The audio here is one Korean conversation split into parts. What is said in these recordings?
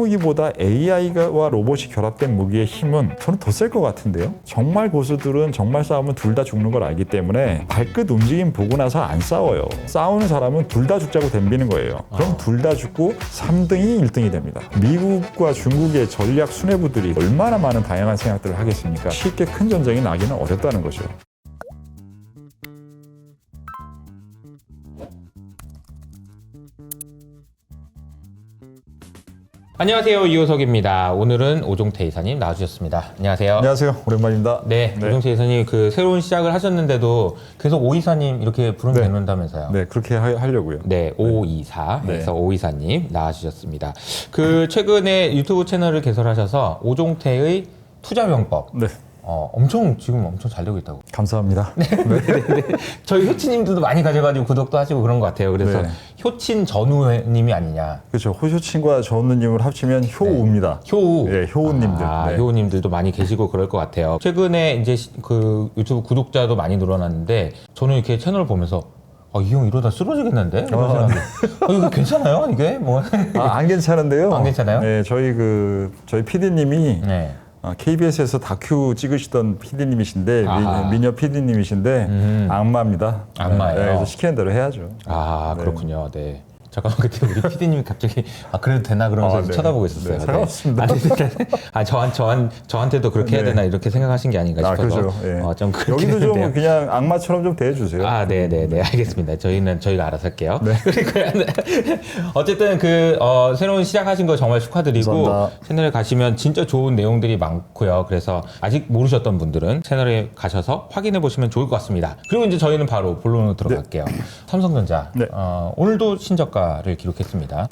무기보다 AI와 로봇이 결합된 무기의 힘은 저는 더 셀 것 같은데요. 정말 고수들은 정말 싸우면 둘 다 죽는 걸 알기 때문에 발끝 움직임 보고 나서 안 싸워요. 싸우는 사람은 둘 다 죽자고 덤비는 거예요. 그럼 둘 다 죽고 3등이 1등이 됩니다. 미국과 중국의 전략 수뇌부들이 얼마나 많은 다양한 생각들을 하겠습니까? 쉽게 큰 전쟁이 나기는 어렵다는 거죠. 안녕하세요, 이호석입니다. 오늘은 오종태 이사님 나와주셨습니다. 안녕하세요. 안녕하세요. 오랜만입니다. 네, 오종태 이사님 그 새로운 시작을 하셨는데도 계속 오 이사님 이렇게 부르면 된다면서요? 네, 그렇게 하려고요. 네, 오이사 해서 오 이사님 나와주셨습니다. 그 최근에 유튜브 채널을 개설하셔서 오종태의 투자명법. 네. 지금 엄청 잘 되고 있다고. 감사합니다. 네. 저희 효친님들도 많이 가져가지고 구독도 하시고 그런 것 같아요. 그래서 효친 전우님이 아니냐. 그렇죠. 호효친과 전우님을 합치면 효우입니다. 효우. 네, 효우님들. 효우님들도 많이 계시고 그럴 것 같아요. 최근에 이제 그 유튜브 구독자도 많이 늘어났는데 저는 이렇게 채널을 보면서 이 형 이러다 쓰러지겠는데? 이거 괜찮아요? 이게 뭐? 안 괜찮은데요. 안 괜찮아요? 네, 저희 PD님이 네. KBS에서 다큐 찍으시던 PD님이신데 미녀 PD님이신데 악마입니다. 악마예요. 네, 그래서 시키는 대로 해야죠. 그렇군요. 네. 잠깐만, 그때 우리 PD님이 갑자기 그래도 되나 그러면서 쳐다보고 있었어요. 네, 상관없습니다. 저한테도 그렇게 해야 되나 이렇게 생각하신 게 아닌가 싶어서. 그렇죠. 네. 좀 여기도 좀 그냥 악마처럼 좀 대해주세요. 네네네, 알겠습니다. 저희가 알아서 할게요. 네. 어쨌든 새로운 시작하신 거 정말 축하드리고 감사합니다. 채널에 가시면 진짜 좋은 내용들이 많고요. 그래서 아직 모르셨던 분들은 채널에 가셔서 확인해 보시면 좋을 것 같습니다. 그리고 이제 저희는 바로 본론으로 들어갈게요. 삼성전자 오늘도 신저가를 기록했습니다.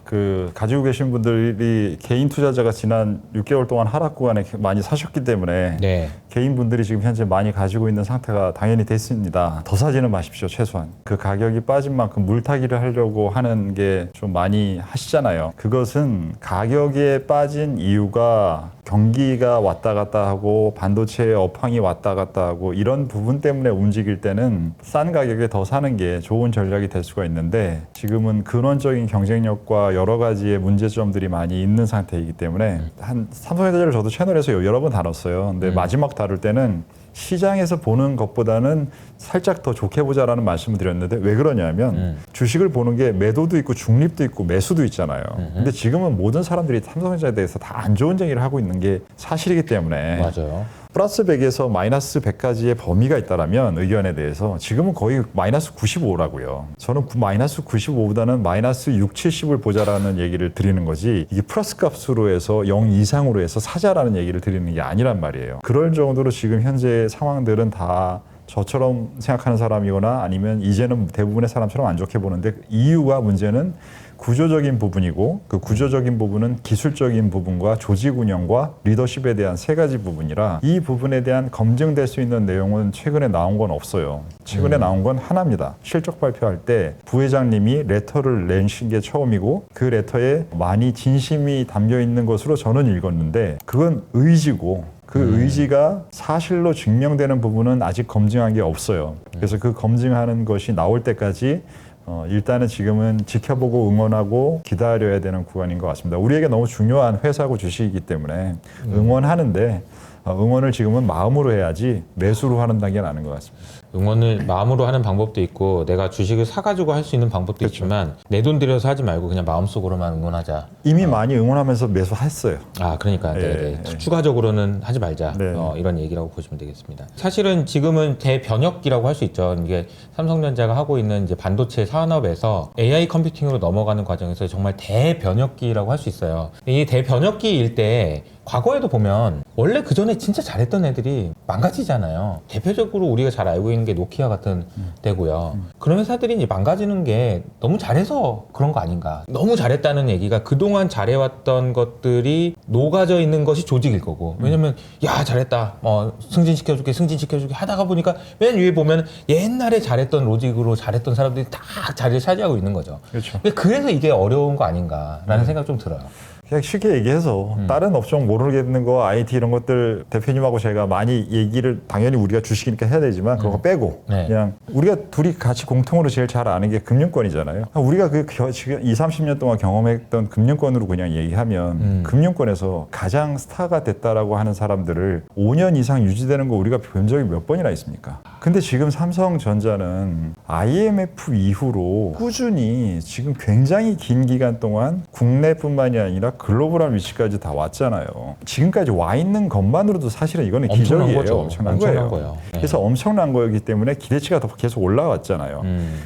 가지고 계신 분들이 개인 투자자가 지난 6개월 동안 하락 구간에 많이 사셨기 때문에 개인 분들이 지금 현재 많이 가지고 있는 상태가 당연히 됐습니다. 더 사지는 마십시오, 최소한. 그 가격이 빠진 만큼 물타기를 하려고 하는 게 좀 많이 하시잖아요. 그것은 가격에 빠진 이유가 경기가 왔다 갔다 하고 반도체의 업황이 왔다 갔다 하고 이런 부분 때문에 움직일 때는 싼 가격에 더 사는 게 좋은 전략이 될 수가 있는데 지금은 근원적인 경쟁력과 여러 가지의 문제점들이 많이 있는 상태이기 때문에 삼성전자를 저도 채널에서 여러 번 다뤘어요. 근데 마지막 다룰 때는 시장에서 보는 것보다는 살짝 더 좋게 보자라는 말씀을 드렸는데 왜 그러냐면 주식을 보는 게 매도도 있고 중립도 있고 매수도 있잖아요. 근데 지금은 모든 사람들이 삼성전자에 대해서 다 안 좋은 얘기를 하고 있는 게 사실이기 때문에 맞아요. 플러스 100에서 마이너스 100까지의 범위가 있다라면 의견에 대해서 지금은 거의 마이너스 95라고요. 저는 마이너스 95보다는 마이너스 6, 70을 보자라는 얘기를 드리는 거지 이게 플러스 값으로 해서 0 이상으로 해서 사자라는 얘기를 드리는 게 아니란 말이에요. 그럴 정도로 지금 현재 상황들은 다 저처럼 생각하는 사람이거나 아니면 이제는 대부분의 사람처럼 안 좋게 보는데 이유와 문제는 구조적인 부분이고 그 구조적인 부분은 기술적인 부분과 조직 운영과 리더십에 대한 세 가지 부분이라 이 부분에 대한 검증될 수 있는 내용은 최근에 나온 건 없어요. 최근에 나온 건 하나입니다. 실적 발표할 때 부회장님이 레터를 내신 게 처음이고 그 레터에 많이 진심이 담겨 있는 것으로 저는 읽었는데 그건 의지고 그 의지가 사실로 증명되는 부분은 아직 검증한 게 없어요. 그래서 그 검증하는 것이 나올 때까지 일단은 지금은 지켜보고 응원하고 기다려야 되는 구간인 것 같습니다. 우리에게 너무 중요한 회사고 주식이기 때문에 응원하는데 응원을 지금은 마음으로 해야지 매수로 하는 단계는 아닌 것 같습니다. 응원을 마음으로 하는 방법도 있고 내가 주식을 사가지고 할 수 있는 방법도 있지만 내 돈 들여서 하지 말고 그냥 마음속으로만 응원하자. 이미 많이 응원하면서 매수했어요. 그러니까 추가적으로는 하지 말자. 이런 얘기라고 보시면 되겠습니다. 사실은 지금은 대변혁기라고 할 수 있죠. 이게 삼성전자가 하고 있는 이제 반도체 산업에서 AI 컴퓨팅으로 넘어가는 과정에서 정말 대변혁기라고 할 수 있어요. 이 대변혁기일 때 과거에도 보면 원래 그 전에 진짜 잘했던 애들이 망가지잖아요. 대표적으로 우리가 잘 알고 있는 게 노키아 같은 데고요. 그런 회사들이 이제 망가지는 게 너무 잘해서 그런 거 아닌가. 너무 잘했다는 얘기가 그동안 잘해왔던 것들이 녹아져 있는 것이 조직일 거고. 왜냐면 야 잘했다. 승진시켜줄게 하다가 보니까 맨 위에 보면 옛날에 잘했던 로직으로 잘했던 사람들이 다 자리를 차지하고 있는 거죠. 그렇죠. 그래서 이게 어려운 거 아닌가라는 생각 좀 들어요. 그냥 쉽게 얘기해서 다른 업종 모르겠는 거 IT 이런 것들 대표님하고 제가 많이 얘기를 당연히 우리가 주식이니까 해야 되지만 그런 거 빼고 네. 그냥 우리가 둘이 같이 공통으로 제일 잘 아는 게 금융권이잖아요. 우리가 지금 20-30년 동안 경험했던 금융권으로 그냥 얘기하면 금융권에서 가장 스타가 됐다라고 하는 사람들을 5년 이상 유지되는 거 우리가 본 적이 몇 번이나 있습니까? 근데 지금 삼성전자는 IMF 이후로 꾸준히 지금 굉장히 긴 기간 동안 국내뿐만이 아니라 글로벌한 위치까지 다 왔잖아요. 지금까지 와 있는 것만으로도 사실은 이거는 기적이에요. 엄청난 거예요. 네. 그래서 엄청난 거이기 때문에 기대치가 더 계속 올라왔잖아요.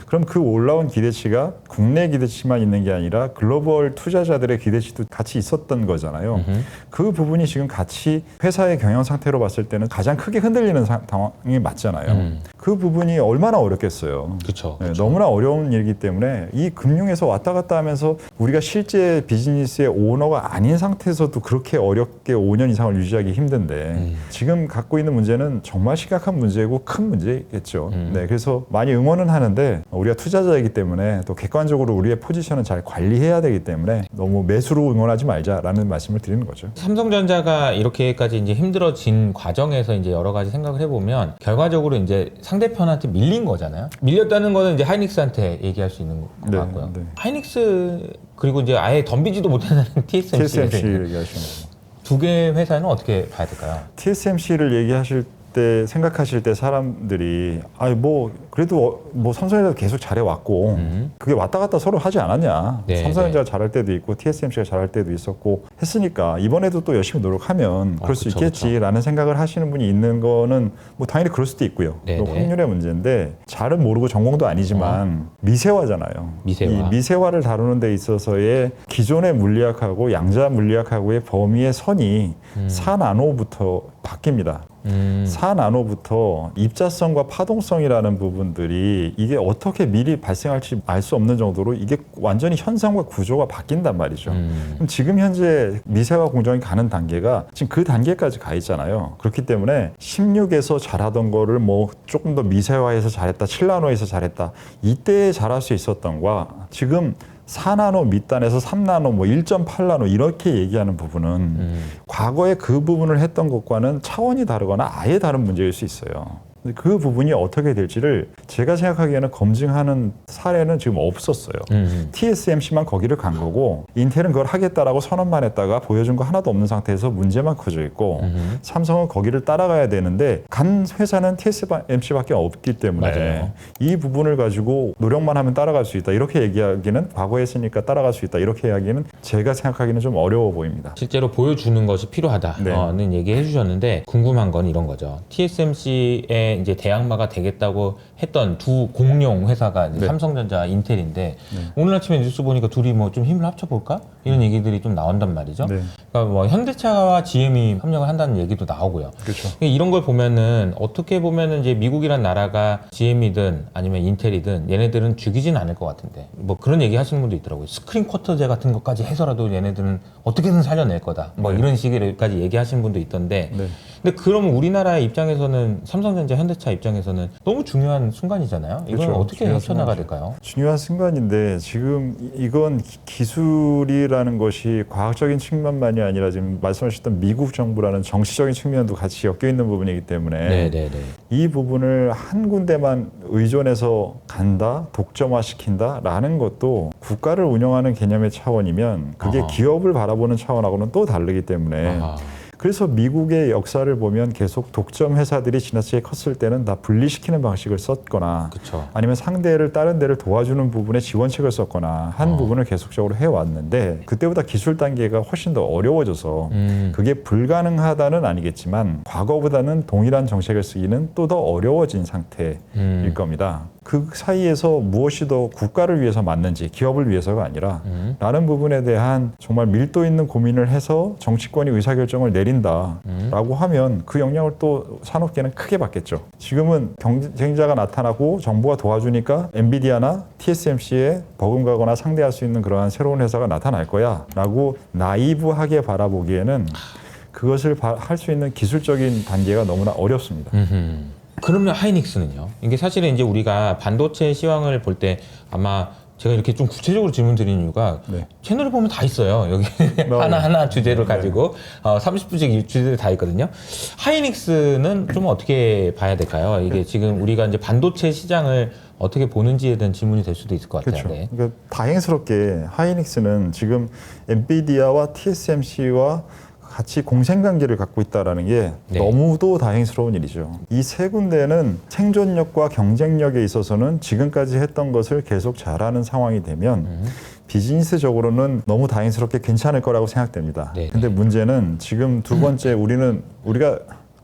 그럼 그 올라온 기대치가 국내 기대치만 있는 게 아니라 글로벌 투자자들의 기대치도 같이 있었던 거잖아요. 그 부분이 지금 같이 회사의 경영 상태로 봤을 때는 가장 크게 흔들리는 상황이 맞잖아요. 그 부분이 얼마나 어렵겠어요. 그렇죠. 네, 너무나 어려운 일이기 때문에 이 금융에서 왔다 갔다 하면서 우리가 실제 비즈니스의 오너가 아닌 상태에서도 그렇게 어렵게 5년 이상을 유지하기 힘든데 지금 갖고 있는 문제는 정말 심각한 문제고 큰 문제겠죠. 네, 그래서 많이 응원은 하는데 우리가 투자자이기 때문에 또 객관적으로 우리의 포지션은 잘 관리해야 되기 때문에 너무 매수로 응원하지 말자라는 말씀을 드리는 거죠. 삼성전자가 이렇게까지 이제 힘들어진 과정에서 이제 여러 가지 생각을 해보면 결과적으로 이제 상대편한테 밀린 거잖아요. 밀렸다는 거는 이제 하이닉스한테 얘기할 수 있는 것 네, 같고요. 네. 하이닉스 그리고 이제 아예 덤비지도 못하는 TSMC 얘기하시는 거죠. 두 개의 회사는 어떻게 봐야 될까요? TSMC를 얘기하실 때 생각하실 때 사람들이 아니 뭐 그래도 뭐 삼성전자도 계속 잘해왔고 그게 왔다 갔다 서로 하지 않았냐. 네, 삼성전자가 잘할 때도 있고 TSMC가 잘할 때도 있었고 했으니까 이번에도 또 열심히 노력하면 그럴 수 그쵸, 있겠지라는 생각을 하시는 분이 있는 거는 뭐 당연히 그럴 수도 있고요. 네, 또 네. 확률의 문제인데 잘은 모르고 전공도 아니지만 미세화잖아요. 미세화. 이 미세화를 다루는 데 있어서의 기존의 물리학하고 양자 물리학하고의 범위의 선이 4나노부터 바뀝니다. 4나노부터 입자성과 파동성이라는 부분들이 이게 어떻게 미리 발생할지 알 수 없는 정도로 이게 완전히 현상과 구조가 바뀐단 말이죠. 그럼 지금 현재 미세화 공정이 가는 단계가 지금 그 단계까지 가 있잖아요. 그렇기 때문에 16에서 잘하던 거를 뭐 조금 더 미세화해서 잘했다, 7나노에서 잘했다, 이때 잘할 수 있었던 거와 지금 4나노 밑단에서 3나노, 뭐 1.8나노 이렇게 얘기하는 부분은 과거에 그 부분을 했던 것과는 차원이 다르거나 아예 다른 문제일 수 있어요. 그 부분이 어떻게 될지를 제가 생각하기에는 검증하는 사례는 지금 없었어요. TSMC만 거기를 간 거고 인텔은 그걸 하겠다라고 선언만 했다가 보여준 거 하나도 없는 상태에서 문제만 커져 있고 삼성은 거기를 따라가야 되는데 간 회사는 TSMC밖에 없기 때문에 맞아요. 이 부분을 가지고 노력만 하면 따라갈 수 있다 이렇게 얘기하기는 과거에 했으니까 따라갈 수 있다 이렇게 이야기는 제가 생각하기는 좀 어려워 보입니다. 실제로 보여주는 것이 필요하다는 네. 얘기 해주셨는데 궁금한 건 이런 거죠. TSMC의 이제 대항마가 되겠다고 했던 두 공룡 회사가 이제 네. 삼성전자, 인텔인데 오늘 아침에 뉴스 보니까 둘이 뭐 좀 힘을 합쳐볼까 이런 얘기들이 좀 나온단 말이죠. 네. 그러니까 뭐 현대차와 GM이 협력을 한다는 얘기도 나오고요. 그렇죠. 이런 걸 보면은 어떻게 보면은 이제 미국이란 나라가 GM이든 아니면 인텔이든 얘네들은 죽이진 않을 것 같은데 뭐 그런 얘기 하시는 분도 있더라고요. 스크린 쿼터제 같은 것까지 해서라도 얘네들은 어떻게든 살려낼 거다. 뭐 이런 식으로까지 얘기하시는 분도 있던데. 네. 근데 그러면 우리나라의 입장에서는 삼성전자, 현대차 입장에서는 너무 중요한 순간이잖아요. 이걸 그렇죠. 어떻게 중요한 헤쳐나가야 순간이죠. 될까요? 중요한 순간인데 지금 이건 기술이라는 것이 과학적인 측면만이 아니라 지금 말씀하셨던 미국 정부라는 정치적인 측면도 같이 엮여 있는 부분이기 때문에 네네네. 이 부분을 한 군데만 의존해서 간다, 독점화시킨다라는 것도 국가를 운영하는 개념의 차원이면 그게 아하. 기업을 바라보는 차원하고는 또 다르기 때문에 아하. 그래서 미국의 역사를 보면 계속 독점 회사들이 지나치게 컸을 때는 다 분리시키는 방식을 썼거나 그쵸. 아니면 상대를 다른 데를 도와주는 부분에 지원책을 썼거나 한 부분을 계속적으로 해왔는데 그때보다 기술 단계가 훨씬 더 어려워져서 그게 불가능하다는 아니겠지만 과거보다는 동일한 정책을 쓰기는 또 더 어려워진 상태일 겁니다. 그 사이에서 무엇이 더 국가를 위해서 맞는지 기업을 위해서가 아니라 라는 부분에 대한 정말 밀도 있는 고민을 해서 정치권이 의사결정을 내린다라고 하면 그 영향을 또 산업계는 크게 받겠죠. 지금은 경쟁자가 나타나고 정부가 도와주니까 엔비디아나 TSMC에 버금가거나 상대할 수 있는 그러한 새로운 회사가 나타날 거야 라고 나이브하게 바라보기에는 그것을 할 수 있는 기술적인 단계가 너무나 어렵습니다. 그러면 하이닉스는요? 이게 사실은 이제 우리가 반도체 시황을 볼 때 아마 제가 이렇게 좀 구체적으로 질문 드리는 이유가 네. 채널을 보면 다 있어요. 여기 하나하나 주제를 가지고 30부작 주제들이 다 있거든요. 하이닉스는 좀 어떻게 봐야 될까요? 이게 지금 우리가 이제 반도체 시장을 어떻게 보는지에 대한 질문이 될 수도 있을 것 같아요. 그렇죠. 네. 그러니까 다행스럽게 하이닉스는 지금 엔비디아와 TSMC와 같이 공생관계를 갖고 있다는 게 네. 너무도 다행스러운 일이죠. 이 세 군데는 생존력과 경쟁력에 있어서는 지금까지 했던 것을 계속 잘하는 상황이 되면 비즈니스적으로는 너무 다행스럽게 괜찮을 거라고 생각됩니다. 네. 근데 문제는 지금 두 번째 우리가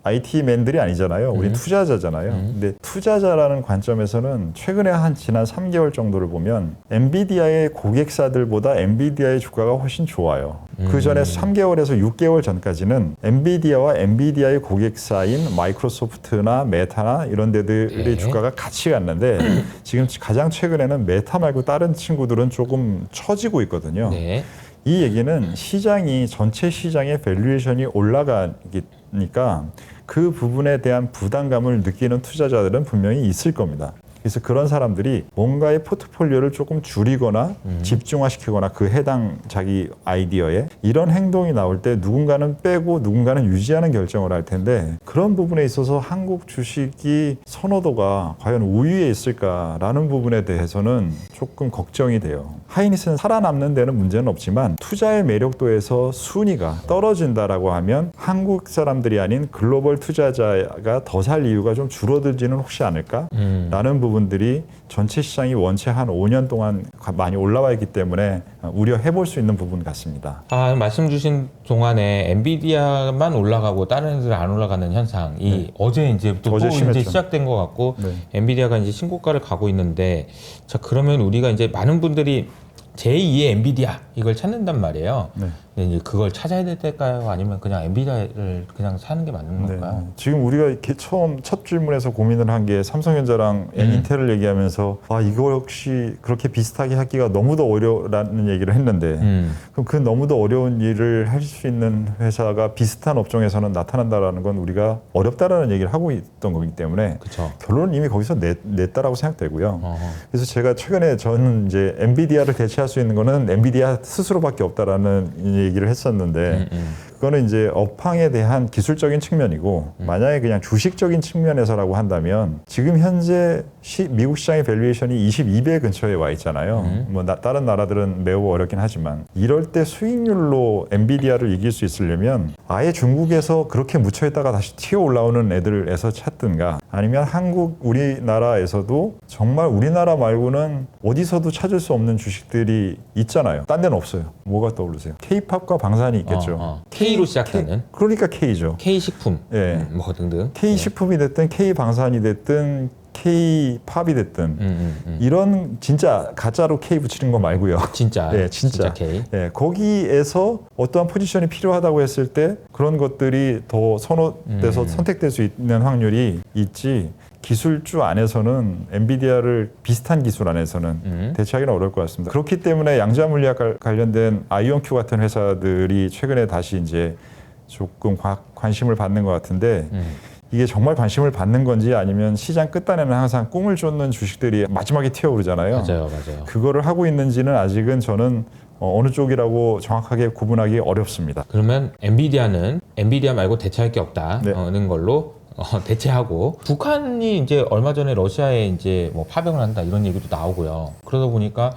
IT맨들이 아니잖아요. 우리 투자자잖아요. 근데 투자자라는 관점에서는 최근에 지난 3개월 정도를 보면 엔비디아의 고객사들보다 엔비디아의 주가가 훨씬 좋아요. 그 전에 3개월에서 6개월 전까지는 엔비디아와 엔비디아의 고객사인 마이크로소프트나 메타나 이런 데들의 네. 주가가 같이 갔는데 지금 가장 최근에는 메타 말고 다른 친구들은 조금 처지고 있거든요. 네. 이 얘기는 전체 시장의 밸류에이션이 올라가니까 그 부분에 대한 부담감을 느끼는 투자자들은 분명히 있을 겁니다. 그래서 그런 사람들이 뭔가의 포트폴리오를 조금 줄이거나 집중화시키거나 그 해당 자기 아이디어에 이런 행동이 나올 때 누군가는 빼고 누군가는 유지하는 결정을 할 텐데 그런 부분에 있어서 한국 주식이 선호도가 과연 우위에 있을까라는 부분에 대해서는 조금 걱정이 돼요. 하이닉스는 살아남는 데는 문제는 없지만 투자의 매력도에서 순위가 떨어진다라고 하면 한국 사람들이 아닌 글로벌 투자자가 더 살 이유가 좀 줄어들지는 혹시 않을까라는 부분들이 전체 시장이 원체 한 5년 동안 많이 올라와 있기 때문에 우려해 볼 수 있는 부분 같습니다. 말씀 주신 동안에 엔비디아만 올라가고 다른 애들은 안 올라가는 현상이 어제 이제 또 이제 시작된 것 같고 엔비디아가 이제 신고가를 가고 있는데 자 그러면 우리가 이제 많은 분들이 제2의 엔비디아 이걸 찾는단 말이에요. 네. 근데 이제 그걸 찾아야 될까요? 아니면 그냥 엔비디아를 그냥 사는 게 맞는 건가요? 네. 지금 우리가 이렇게 첫 질문에서 고민을 한 게 삼성전자랑 인텔을 얘기하면서 이거 역시 그렇게 비슷하게 하기가 너무도 어려라는 얘기를 했는데 그럼 그 너무도 어려운 일을 할 수 있는 회사가 비슷한 업종에서는 나타난다라는 건 우리가 어렵다라는 얘기를 하고 있던 거기 때문에 그쵸. 결론은 이미 거기서 냈다라고 생각되고요. 그래서 제가 최근에 저는 이제 엔비디아를 대체할 수 있는 거는 엔비디아 스스로밖에 없다라는 얘기를 했었는데 그거는 이제 업황에 대한 기술적인 측면이고 만약에 그냥 주식적인 측면에서라고 한다면 지금 현재 미국 시장의 밸류에이션이 22배 근처에 와 있잖아요. 뭐 다른 나라들은 매우 어렵긴 하지만 이럴 때 수익률로 엔비디아를 이길 수 있으려면 아예 중국에서 그렇게 묻혀있다가 다시 튀어 올라오는 애들에서 찾든가 아니면 우리나라에서도 정말 우리나라 말고는 어디서도 찾을 수 없는 주식들이 있잖아요. 딴 데는 없어요. 뭐가 떠오르세요? K-팝과 방산이 있겠죠. K로 시작하는. 그러니까 K죠. K식품. 예. 뭐 등등. K식품이 됐든 K방산이 됐든 K-팝이 됐든 이런 진짜 가짜로 K 붙이는 거 말고요. 진짜. 예, 진짜 K. 예, 거기에서 어떠한 포지션이 필요하다고 했을 때 그런 것들이 더 선호돼서 선택될 수 있는 확률이 있지. 기술주 안에서는 엔비디아를 비슷한 기술 안에서는 대체하기는 어려울 것 같습니다. 그렇기 때문에 양자물리학 관련된 아이온큐 같은 회사들이 최근에 다시 이제 조금 관심을 받는 것 같은데 이게 정말 관심을 받는 건지 아니면 시장 끝단에는 항상 꿈을 쫓는 주식들이 마지막에 튀어오르잖아요. 맞아요. 그거를 하고 있는지는 아직은 저는 어느 쪽이라고 정확하게 구분하기 어렵습니다. 그러면 엔비디아는 엔비디아 말고 대체할 게 없다는 걸로 대체하고 북한이 이제 얼마 전에 러시아에 이제 뭐 파병을 한다 이런 얘기도 나오고요. 그러다 보니까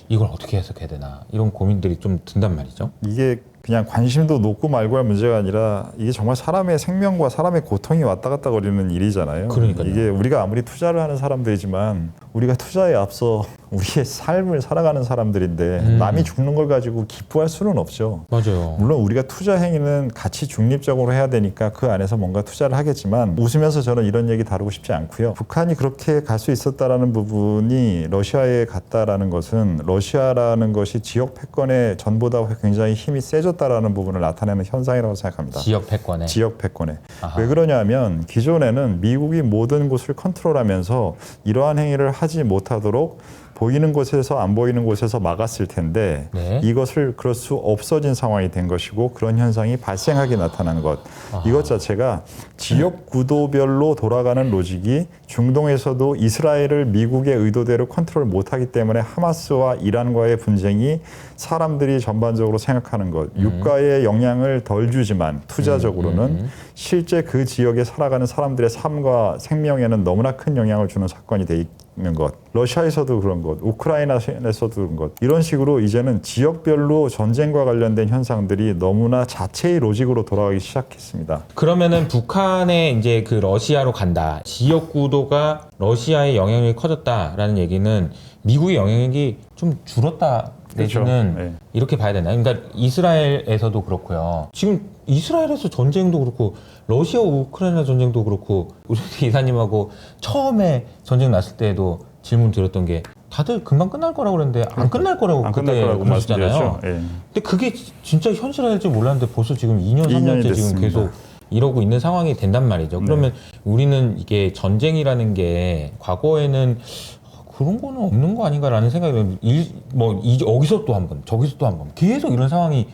이걸 어떻게 해석해야 되나 이런 고민들이 좀 든단 말이죠. 이게 그냥 관심도 높고 말고 할 문제가 아니라 이게 정말 사람의 생명과 사람의 고통이 왔다 갔다 거리는 일이잖아요. 그러니까요. 이게 우리가 아무리 투자를 하는 사람들이지만 우리가 투자에 앞서 우리의 삶을 살아가는 사람들인데 남이 죽는 걸 가지고 기뻐할 수는 없죠. 맞아요. 물론 우리가 투자 행위는 같이 중립적으로 해야 되니까 그 안에서 뭔가 투자를 하겠지만 웃으면서 저는 이런 얘기 다루고 싶지 않고요. 북한이 그렇게 갈 수 있었다라는 부분이 러시아에 갔다라는 것은 러시아라는 것이 지역 패권에 전보다 굉장히 힘이 세졌다라는 부분을 나타내는 현상이라고 생각합니다. 지역 패권에. 지역 패권에. 왜 그러냐면 기존에는 미국이 모든 곳을 컨트롤하면서 이러한 행위를 하지 못하도록 보이는 곳에서 안 보이는 곳에서 막았을 텐데 네. 이것을 그럴 수 없어진 상황이 된 것이고 그런 현상이 발생하게 나타나는 것. 이것 자체가 지역 구도별로 돌아가는 로직이 중동에서도 이스라엘을 미국의 의도대로 컨트롤 못하기 때문에 하마스와 이란과의 분쟁이 사람들이 전반적으로 생각하는 것. 유가의 영향을 덜 주지만 투자적으로는 실제 그 지역에 살아가는 사람들의 삶과 생명에는 너무나 큰 영향을 주는 사건이 돼 있는 것. 러시아에서도 그런 것, 우크라이나에서도 그런 것. 이런 식으로 이제는 지역별로 전쟁과 관련된 현상들이 너무나 자체의 로직으로 돌아가기 시작했습니다. 그러면은 북한에 이제 그 러시아로 간다. 지역 구도가 러시아의 영향력이 커졌다라는 얘기는 미국의 영향력이 좀 줄었다. 내지는 그렇죠. 네. 이렇게 봐야 되나요? 그러니까 이스라엘에서도 그렇고요. 지금 이스라엘에서 전쟁도 그렇고 러시아 우크라이나 전쟁도 그렇고 우리 이사님하고 처음에 전쟁 났을 때도 질문 드렸던 게 다들 금방 끝날 거라고 그랬는데 안 끝날 거라고 안 그때 끝날 거라고 그러셨잖아요. 말씀드렸죠. 예. 근데 그게 진짜 현실화될지 몰랐는데 벌써 지금 2년, 3년째 지금 됐습니다. 계속 이러고 있는 상황이 된단 말이죠. 그러면 우리는 이게 전쟁이라는 게 과거에는 그런 거는 없는 거 아닌가라는 생각이 여기서 또 한 번, 저기서 또 한 번 계속 이런 상황이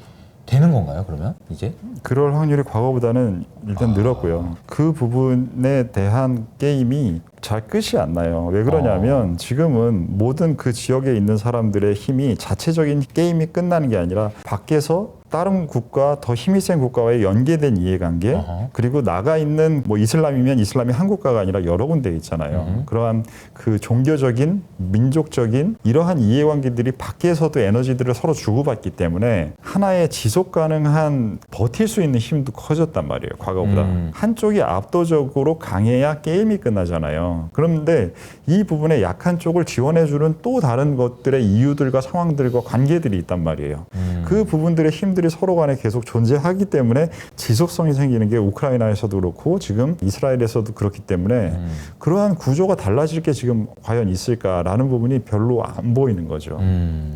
되는 건가요? 그러면 이제? 그럴 확률이 과거보다는 일단 늘었고요. 그 부분에 대한 게임이 잘 끝이 안 나요. 왜 그러냐면 지금은 모든 그 지역에 있는 사람들의 힘이 자체적인 게임이 끝나는 게 아니라 밖에서 다른 국가, 더 힘이 센 국가와의 연계된 이해관계, 그리고 나가 있는 뭐 이슬람이면 이슬람이 한 국가가 아니라 여러 군데 있잖아요. 그러한 그 종교적인, 민족적인 이러한 이해관계들이 밖에서도 에너지들을 서로 주고받기 때문에 하나의 지속 가능한 버틸 수 있는 힘도 커졌단 말이에요. 과거보다. 한쪽이 압도적으로 강해야 게임이 끝나잖아요. 그런데 이 부분에 약한 쪽을 지원해주는 또 다른 것들의 이유들과 상황들과 관계들이 있단 말이에요. 그 부분들의 힘들이 서로 간에 계속 존재하기 때문에 지속성이 생기는 게 우크라이나에서도 그렇고 지금 이스라엘에서도 그렇기 때문에 그러한 구조가 달라질 게 지금 과연 있을까라는 부분이 별로 안 보이는 거죠.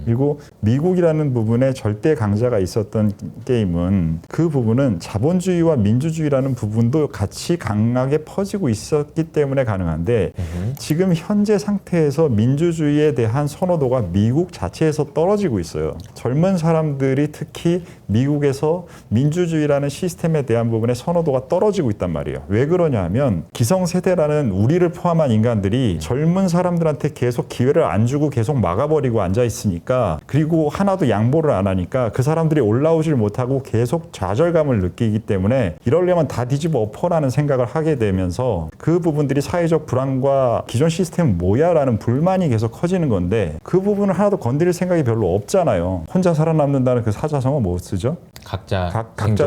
그리고 미국이라는 부분에 절대 강자가 있었던 게임은 그 부분은 자본주의와 민주주의라는 부분도 같이 강하게 퍼지고 있었기 때문에 가능한데 지금 현재 상태에서 민주주의에 대한 선호도가 미국 자체에서 떨어지고 있어요. 젊은 사람들이 특히 미국에서 민주주의라는 시스템에 대한 부분에 선호도가 떨어지고 있단 말이에요. 왜 그러냐 하면 기성세대라는 우리를 포함한 인간들이 젊은 사람들한테 계속 기회를 안 주고 계속 막아버리고 앉아있으니까 그리고 하나도 양보를 안 하니까 그 사람들이 올라오질 못하고 계속 좌절감을 느끼기 때문에 이러려면 다 뒤집어 엎어라는 생각을 하게 되면서 그 부분들이 사회적 불안과 기존 시스템 뭐야 라는 불만이 계속 커지는 건데 그 부분을 하나도 건드릴 생각이 별로 없잖아요. 혼자 살아남는다는 그 사자성어 뭐 쓰죠? 각자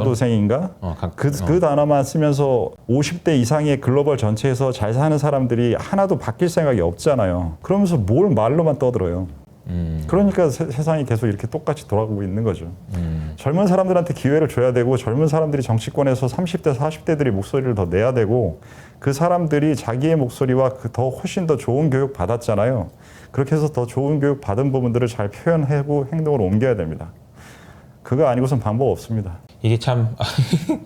도생인가? 그 단어만 쓰면서 50대 이상의 글로벌 전체에서 잘 사는 사람들이 하나도 바뀔 생각이 없잖아요. 그러면서 뭘 말로만 떠들어요. 그러니까 세상이 계속 이렇게 똑같이 돌아가고 있는 거죠. 젊은 사람들한테 기회를 줘야 되고 젊은 사람들이 정치권에서 30대, 40대들이 목소리를 더 내야 되고 그 사람들이 자기의 목소리와 더 훨씬 더 좋은 교육 받았잖아요. 그렇게 해서 더 좋은 교육 받은 부분들을 잘 표현하고 행동으로 옮겨야 됩니다. 그거 아니고선 방법 없습니다. 이게 참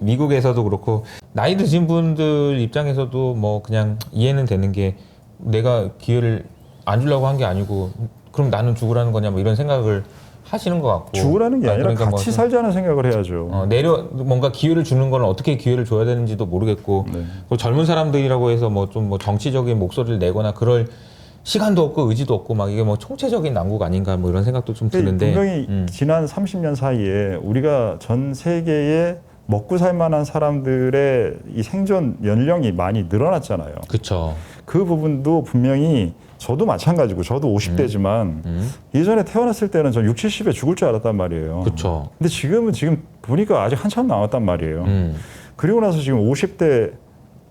미국에서도 그렇고 나이 드신 분들 입장에서도 뭐 그냥 이해는 되는 게 내가 기회를 안 주려고 한 게 아니고 그럼 나는 죽으라는 거냐 뭐 이런 생각을 하시는 것 같고 죽으라는 게 아니라 그러니까 같이 살자는 생각을 해야죠. 뭔가 기회를 주는 건 어떻게 기회를 줘야 되는지도 모르겠고 뭐 젊은 사람들이라고 해서 뭐 좀 뭐 정치적인 목소리를 내거나 그럴 시간도 없고 의지도 없고 막 이게 뭐 총체적인 난국 아닌가 뭐 이런 생각도 좀 드는데 분명히 지난 30년 사이에 우리가 전 세계에 먹고 살 만한 사람들의 이 생존 연령이 많이 늘어났잖아요. 그렇죠. 그 부분도 분명히 저도 마찬가지고 저도 50대지만 예전에 태어났을 때는 전 60, 70에 죽을 줄 알았단 말이에요. 그렇죠. 근데 지금 보니까 아직 한참 남았단 말이에요. 그리고 나서 지금 50대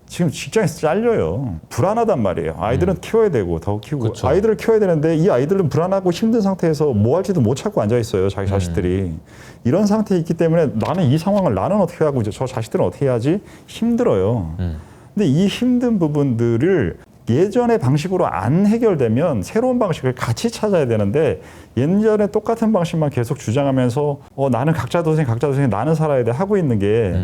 지금 직장에서 잘려요. 불안하단 말이에요. 아이들은 키워야 되고 더 키우고 그쵸. 아이들을 키워야 되는데 이 아이들은 불안하고 힘든 상태에서 뭐 할지도 못 찾고 앉아 있어요. 자기 자식들이. 이런 상태에 있기 때문에 나는 이 상황을 나는 어떻게 하고 이제 저 자식들은 어떻게 해야지 힘들어요. 근데 이 힘든 부분들을 예전의 방식으로 안 해결되면 새로운 방식을 같이 찾아야 되는데 예전에 똑같은 방식만 계속 주장하면서 나는 각자 도생 나는 살아야 돼 하고 있는 게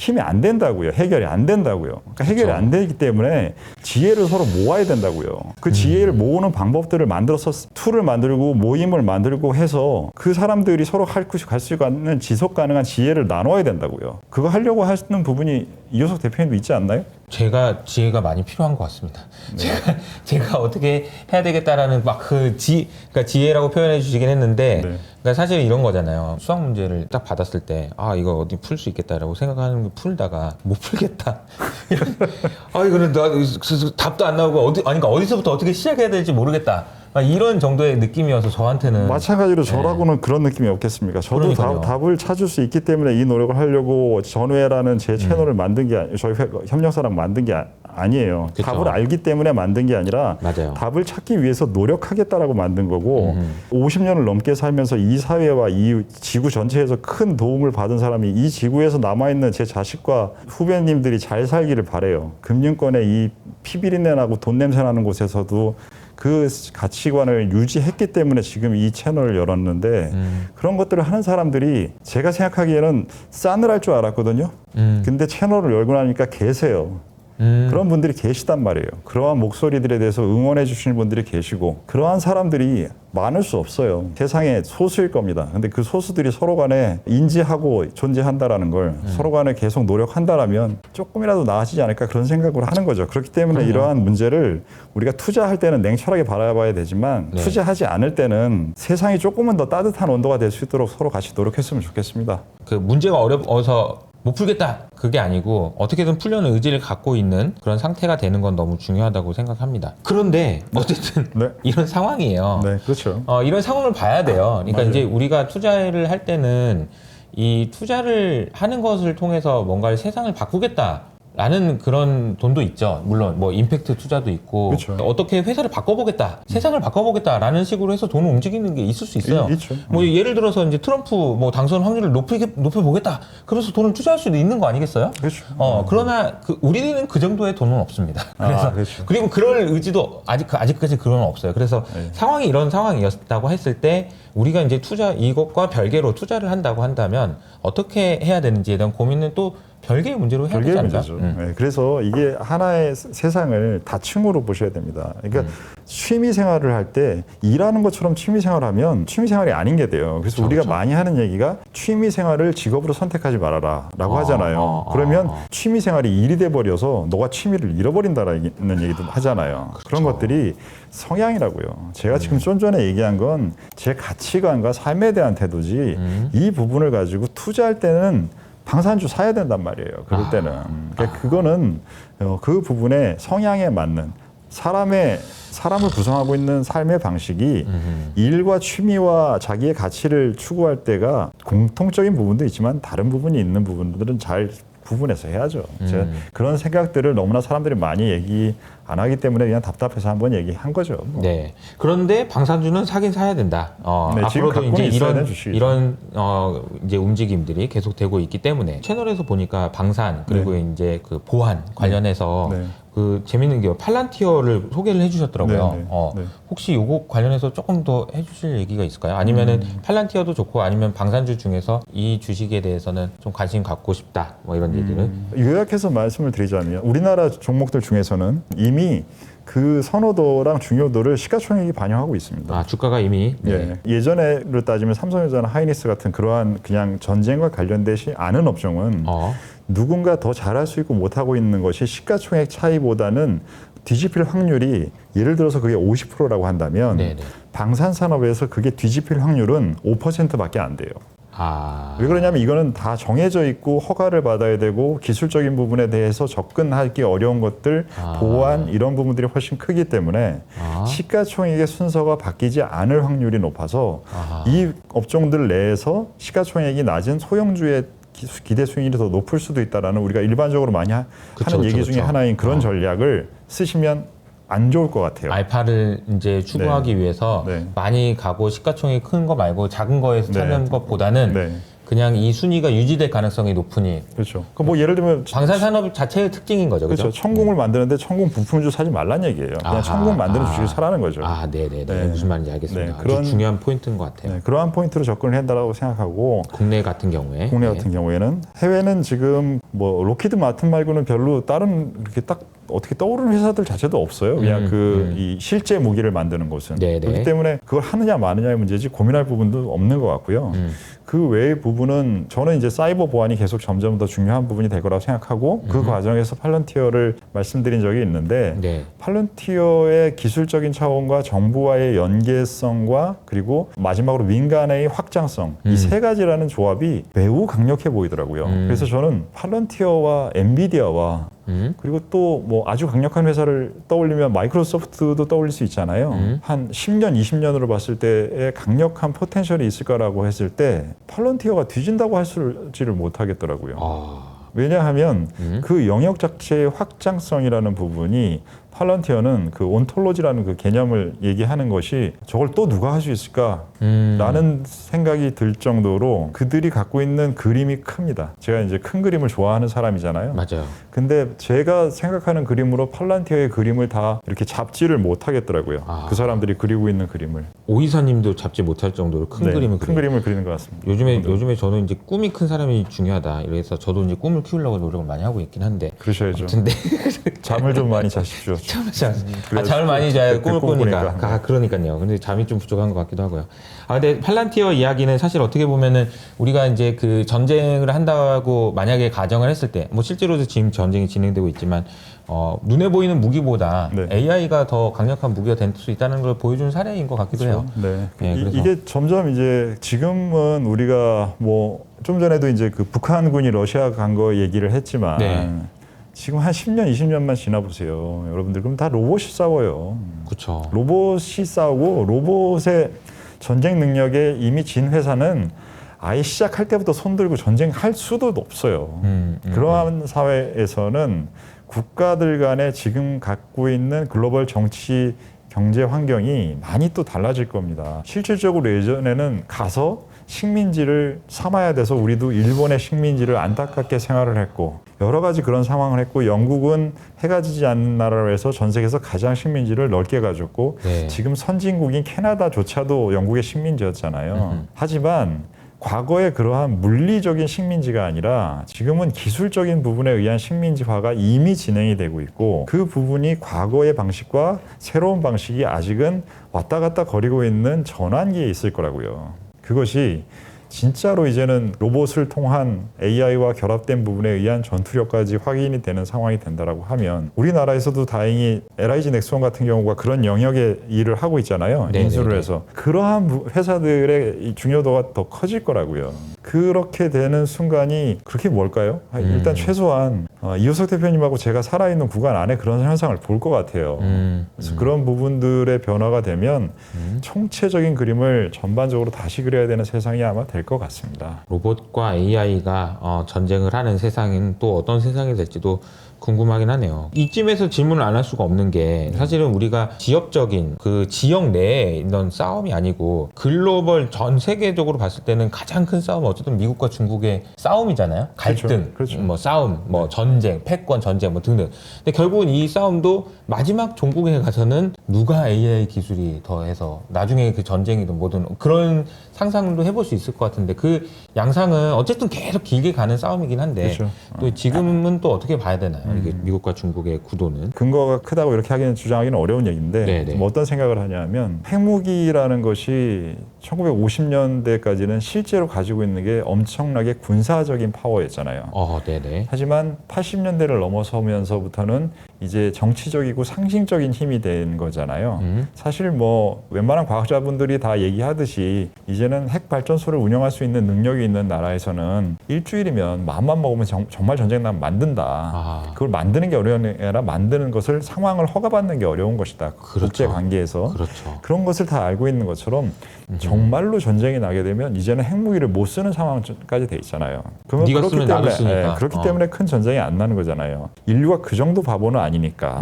힘이 안 된다고요. 해결이 안 된다고요. 그러니까 해결이 그렇죠. 안 되기 때문에 지혜를 서로 모아야 된다고요. 그 지혜를 모으는 방법들을 만들어서 툴을 만들고 모임을 만들고 해서 그 사람들이 서로 갈 수 있는 지속 가능한 지혜를 나눠야 된다고요. 그거 하려고 하시는 부분이 이효석 대표님도 있지 않나요? 제가 지혜가 많이 필요한 것 같습니다. 네. 제가 어떻게 해야 되겠다라는 막 그러니까 지혜라고 표현해 주시긴 했는데, 네. 그러니까 사실 이런 거잖아요. 수학 문제를 딱 받았을 때, 아, 이거 어디 풀 수 있겠다라고 생각하는 거 풀다가 못 풀겠다. 이거는 답도 안 나오고 그러니까 어디서부터 어떻게 시작해야 될지 모르겠다. 막 이런 정도의 느낌이어서 저한테는. 마찬가지로 저라고는 그런 느낌이 없겠습니까? 저도 그러니까요. 답을 찾을 수 있기 때문에 이 노력을 하려고 전회라는 제 채널을 만든 게 저희 협력사랑 만든 게 아니에요. 그쵸. 답을 알기 때문에 만든 게 아니라 맞아요. 답을 찾기 위해서 노력하겠다라고 만든 거고 50년을 넘게 살면서 이 사회와 이 지구 전체에서 큰 도움을 받은 사람이 이 지구에서 남아있는 제 자식과 후배님들이 잘 살기를 바래요. 금융권에 이 피비린내 나고 돈 냄새 나는 곳에서도 그 가치관을 유지했기 때문에 지금 이 채널을 열었는데 그런 것들을 하는 사람들이 제가 생각하기에는 싸늘할 줄 알았거든요. 근데 채널을 열고 나니까 계세요. 그런 분들이 계시단 말이에요. 그러한 목소리들에 대해서 응원해 주시는 분들이 계시고 그러한 사람들이 많을 수 없어요. 세상에 소수일 겁니다. 근데 그 소수들이 서로 간에 인지하고 존재한다라는 걸 서로 간에 계속 노력한다라면 조금이라도 나아지지 않을까 그런 생각을 하는 거죠. 그렇기 때문에 이러한 문제를 우리가 투자할 때는 냉철하게 바라봐야 되지만 네. 투자하지 않을 때는 세상이 조금은 더 따뜻한 온도가 될 수 있도록 서로 같이 노력했으면 좋겠습니다. 그 문제가 어려워서 못 풀겠다 그게 아니고 어떻게든 풀려는 의지를 갖고 있는 그런 상태가 되는 건 너무 중요하다고 생각합니다. 그런데 어쨌든 네. 이런 상황이에요. 네, 그렇죠. 이런 상황을 봐야 돼요. 그러니까 맞아요. 이제 우리가 투자를 할 때는 이 투자를 하는 것을 통해서 뭔가를 세상을 바꾸겠다. 라는 그런 돈도 있죠. 물론 뭐 임팩트 투자도 있고 그렇죠. 어떻게 회사를 바꿔보겠다, 세상을 바꿔보겠다라는 식으로 해서 돈을 움직이는 게 있을 수 있어요. 있죠. 뭐 예를 들어서 이제 트럼프 뭐 당선 확률을 높여보겠다. 그래서 돈을 투자할 수도 있는 거 아니겠어요? 그렇죠. 그러나 우리는 그 정도의 돈은 없습니다. 그래서 그렇죠. 그리고 그럴 의지도 아직까지 그건 없어요. 그래서 네. 상황이 이런 상황이었다고 했을 때 우리가 이제 이것과 별개로 투자를 한다고 한다면 어떻게 해야 되는지에 대한 고민은 또 별개의 문제로 해야 되지 별개의 않을까? 문제죠. 네, 그래서 이게 하나의 세상을 다층으로 보셔야 됩니다. 그러니까 취미 생활을 할 때 일하는 것처럼 취미 생활하면 취미 생활이 아닌 게 돼요. 그래서 그렇죠, 우리가 그렇죠. 많이 하는 얘기가 취미 생활을 직업으로 선택하지 말아라라고 하잖아요. 그러면 취미 생활이 일이 돼 버려서 너가 취미를 잃어버린다라는 얘기도 하잖아요. 그런 것들이 성향이라고요. 제가 지금 좀 전에 얘기한 건 제 가치관과 삶에 대한 태도지 이 부분을 가지고 투자할 때는 방산주 사야 된단 말이에요. 그럴 때는. 그러니까 그거는 그 부분에 성향에 맞는 사람을 구성하고 있는 삶의 방식이 일과 취미와 자기의 가치를 추구할 때가 공통적인 부분도 있지만 다른 부분이 있는 부분들은 잘 구분해서 해야죠. 제가 그런 생각들을 너무나 사람들이 많이 얘기 안 하기 때문에 그냥 답답해서 한번 얘기한 거죠. 뭐. 네. 그런데 방산주는 사긴 사야 된다. 네, 지금 앞으로도 갖고는 이제 있어야 되는 주식이죠. 이런 이제 움직임들이 계속되고 있기 때문에 채널에서 보니까 방산 그리고 이제 그 보안 관련해서 네. 그 재밌는 게 팔란티어를 소개를 해주셨더라고요. 네, 네, 네. 혹시 요거 관련해서 조금 더 해주실 얘기가 있을까요? 아니면은 팔란티어도 좋고 아니면 방산주 중에서 이 주식에 대해서는 좀 관심 갖고 싶다. 뭐 이런 얘기를. 요약해서 말씀을 드리자면 우리나라 종목들 중에서는 이미 그 선호도랑 중요도를 시가총액이 반영하고 있습니다. 주가가 이미 예전에로 따지면 삼성전자나 하이닉스 같은 그러한 그냥 전쟁과 관련되지 않은 업종은 누군가 더 잘할 수 있고 못하고 있는 것이 시가총액 차이보다는 뒤집힐 확률이 예를 들어서 그게 50%라고 한다면 방산산업에서 그게 뒤집힐 확률은 5%밖에 안 돼요. 왜 그러냐면 이거는 다 정해져 있고 허가를 받아야 되고 기술적인 부분에 대해서 접근하기 어려운 것들, 보안 이런 부분들이 훨씬 크기 때문에 시가총액의 순서가 바뀌지 않을 확률이 높아서 이 업종들 내에서 시가총액이 낮은 소형주의 기대 수익률이 더 높을 수도 있다라는 우리가 일반적으로 많이 하는 얘기 중에 하나인 그런 전략을 쓰시면 안 좋을 것 같아요. 알파를 이제 추구하기 위해서 많이 가고 시가총액이 큰 거 말고 작은 거에서 찾는 것보다는 그냥 이 순위가 유지될 가능성이 높으니. 그렇죠. 뭐 예를 들면 방산 산업 자체의 특징인 거죠. 그렇죠. 천궁을 만드는데 천궁 부품주 사지 말란 얘기예요. 그냥 천궁 만드는 주식을 사라는 거죠. 네네네. 네. 무슨 말인지 알겠습니다. 네, 그런 중요한 포인트인 것 같아요. 네, 그러한 포인트로 접근을 한다고 생각하고 국내 같은 경우에. 국내 같은 경우에는 해외는 지금 뭐 로키드 마틴 말고는 별로 다른 이렇게 딱 어떻게 떠오르는 회사들 자체도 없어요. 그냥 이 실제 무기를 만드는 곳은. 네네. 그렇기 때문에 그걸 하느냐 마느냐의 문제지 고민할 부분도 없는 것 같고요. 그 외의 부분은 저는 이제 사이버 보안이 계속 점점 더 중요한 부분이 될 거라고 생각하고 그 과정에서 팔런티어를 말씀드린 적이 있는데 네. 팔런티어의 기술적인 차원과 정부와의 연계성과 그리고 마지막으로 민간의 확장성 이 세 가지라는 조합이 매우 강력해 보이더라고요. 그래서 저는 팔런티어와 엔비디아와 그리고 또 뭐 아주 강력한 회사를 떠올리면 마이크로소프트도 떠올릴 수 있잖아요. 한 10년, 20년으로 봤을 때의 강력한 포텐셜이 있을 거라고 했을 때 팔런티어가 뒤진다고 할지를 못하겠더라고요. 왜냐하면 그 영역 자체의 확장성이라는 부분이 팔런티어는 그 온톨로지라는 그 개념을 얘기하는 것이 저걸 또 누가 할 수 있을까라는 생각이 들 정도로 그들이 갖고 있는 그림이 큽니다. 제가 이제 큰 그림을 좋아하는 사람이잖아요. 맞아요. 근데 제가 생각하는 그림으로 팔런티어의 그림을 다 이렇게 잡지를 못하겠더라고요. 그 사람들이 그리고 있는 그림을. 오이사님도 잡지 못할 정도로 큰 그림을 큰 그림을 그리는 것 같습니다. 요즘에 저는 이제 꿈이 큰 사람이 중요하다. 이래서 저도 이제 꿈을 키우려고 노력을 많이 하고 있긴 한데. 그러셔야죠. 근데 잠을 좀 많이 자십시오. 잠을 많이 자야 꿈을 꾸니까. 꾸니까. 그러니까요. 근데 잠이 좀 부족한 것 같기도 하고요. 근데 팔란티어 이야기는 사실 어떻게 보면은 우리가 이제 그 전쟁을 한다고 만약에 가정을 했을 때, 뭐 실제로도 지금 전쟁이 진행되고 있지만, 눈에 보이는 무기보다 네. AI가 더 강력한 무기가 될 수 있다는 걸 보여준 사례인 것 같기도 해요. 네. 그래서. 이게 점점 이제 지금은 우리가 뭐 좀 전에도 이제 그 북한군이 러시아 간 거 얘기를 했지만 네. 지금 한 10년, 20년만 지나보세요. 여러분들 그럼 다 로봇이 싸워요. 그렇죠. 로봇이 싸우고 로봇의 전쟁 능력에 이미 진 회사는 아예 시작할 때부터 손들고 전쟁할 수도 없어요. 그러한 사회에서는 국가들 간에 지금 갖고 있는 글로벌 정치 경제 환경이 많이 또 달라질 겁니다. 실질적으로 예전에는 가서 식민지를 삼아야 돼서 우리도 일본의 식민지를 안타깝게 생활을 했고 여러 가지 그런 상황을 했고 영국은 해가 지지 않는 나라로 해서 전 세계에서 가장 식민지를 넓게 가졌고 네. 지금 선진국인 캐나다조차도 영국의 식민지였잖아요. 하지만 과거에 그러한 물리적인 식민지가 아니라 지금은 기술적인 부분에 의한 식민지화가 이미 진행이 되고 있고 그 부분이 과거의 방식과 새로운 방식이 아직은 왔다 갔다 거리고 있는 전환기에 있을 거라고요. 그것이 진짜로 이제는 로봇을 통한 AI와 결합된 부분에 의한 전투력까지 확인이 되는 상황이 된다라고 하면 우리나라에서도 다행히 LIG 넥스원 같은 경우가 그런 영역의 일을 하고 있잖아요. 네네네. 인수를 해서. 그러한 회사들의 중요도가 더 커질 거라고요. 그렇게 되는 순간이 그렇게 뭘까요? 일단 최소한 이호석 대표님하고 제가 살아있는 구간 안에 그런 현상을 볼 것 같아요. 그래서 그런 부분들의 변화가 되면 총체적인 그림을 전반적으로 다시 그려야 되는 세상이 아마 될 것 같습니다. 로봇과 AI가 전쟁을 하는 세상은 또 어떤 세상이 될지도 궁금하긴 하네요. 이쯤에서 질문을 안 할 수가 없는 게 사실은 우리가 지역적인 그 지역 내에 있는 싸움이 아니고 글로벌 전 세계적으로 봤을 때는 가장 큰 싸움은 어쨌든 미국과 중국의 싸움이잖아요. 갈등, 그렇죠. 뭐 싸움, 뭐 전쟁, 패권 전쟁 뭐 등등. 근데 결국은 이 싸움도 마지막 종국에 가서는 누가 AI 기술이 더해서 나중에 그 전쟁이든 뭐든 그런 상상도 해볼 수 있을 것 같은데 그 양상은 어쨌든 계속 길게 가는 싸움이긴 한데 그렇죠. 또 지금은 또 어떻게 봐야 되나요? 이게 미국과 중국의 구도는. 근거가 크다고 이렇게 주장하기는 어려운 얘기인데 네네. 뭐 어떤 생각을 하냐면 핵무기라는 것이 1950년대까지는 실제로 가지고 있는 게 엄청나게 군사적인 파워였잖아요. 네네. 하지만 80년대를 넘어서면서부터는 이제 정치적이고 상징적인 힘이 된 거잖아요. 사실 뭐 웬만한 과학자분들이 다 얘기하듯이 이제는 핵 발전소를 운영할 수 있는 능력이 있는 나라에서는 일주일이면 마음만 먹으면 정말 전쟁 나면 만든다. 그걸 만드는 게 어려운 게 아니라 만드는 것을 상황을 허가받는 게 어려운 것이다. 그렇죠. 국제 관계에서. 그렇죠. 그런 것을 다 알고 있는 것처럼 정말로 전쟁이 나게 되면 이제는 핵무기를 못 쓰는 상황까지 돼 있잖아요. 그러면 네가 쓰면 나도 쓰니까. 그렇기 때문에 큰 전쟁이 안 나는 거잖아요. 인류가 그 정도 바보는 아니니까.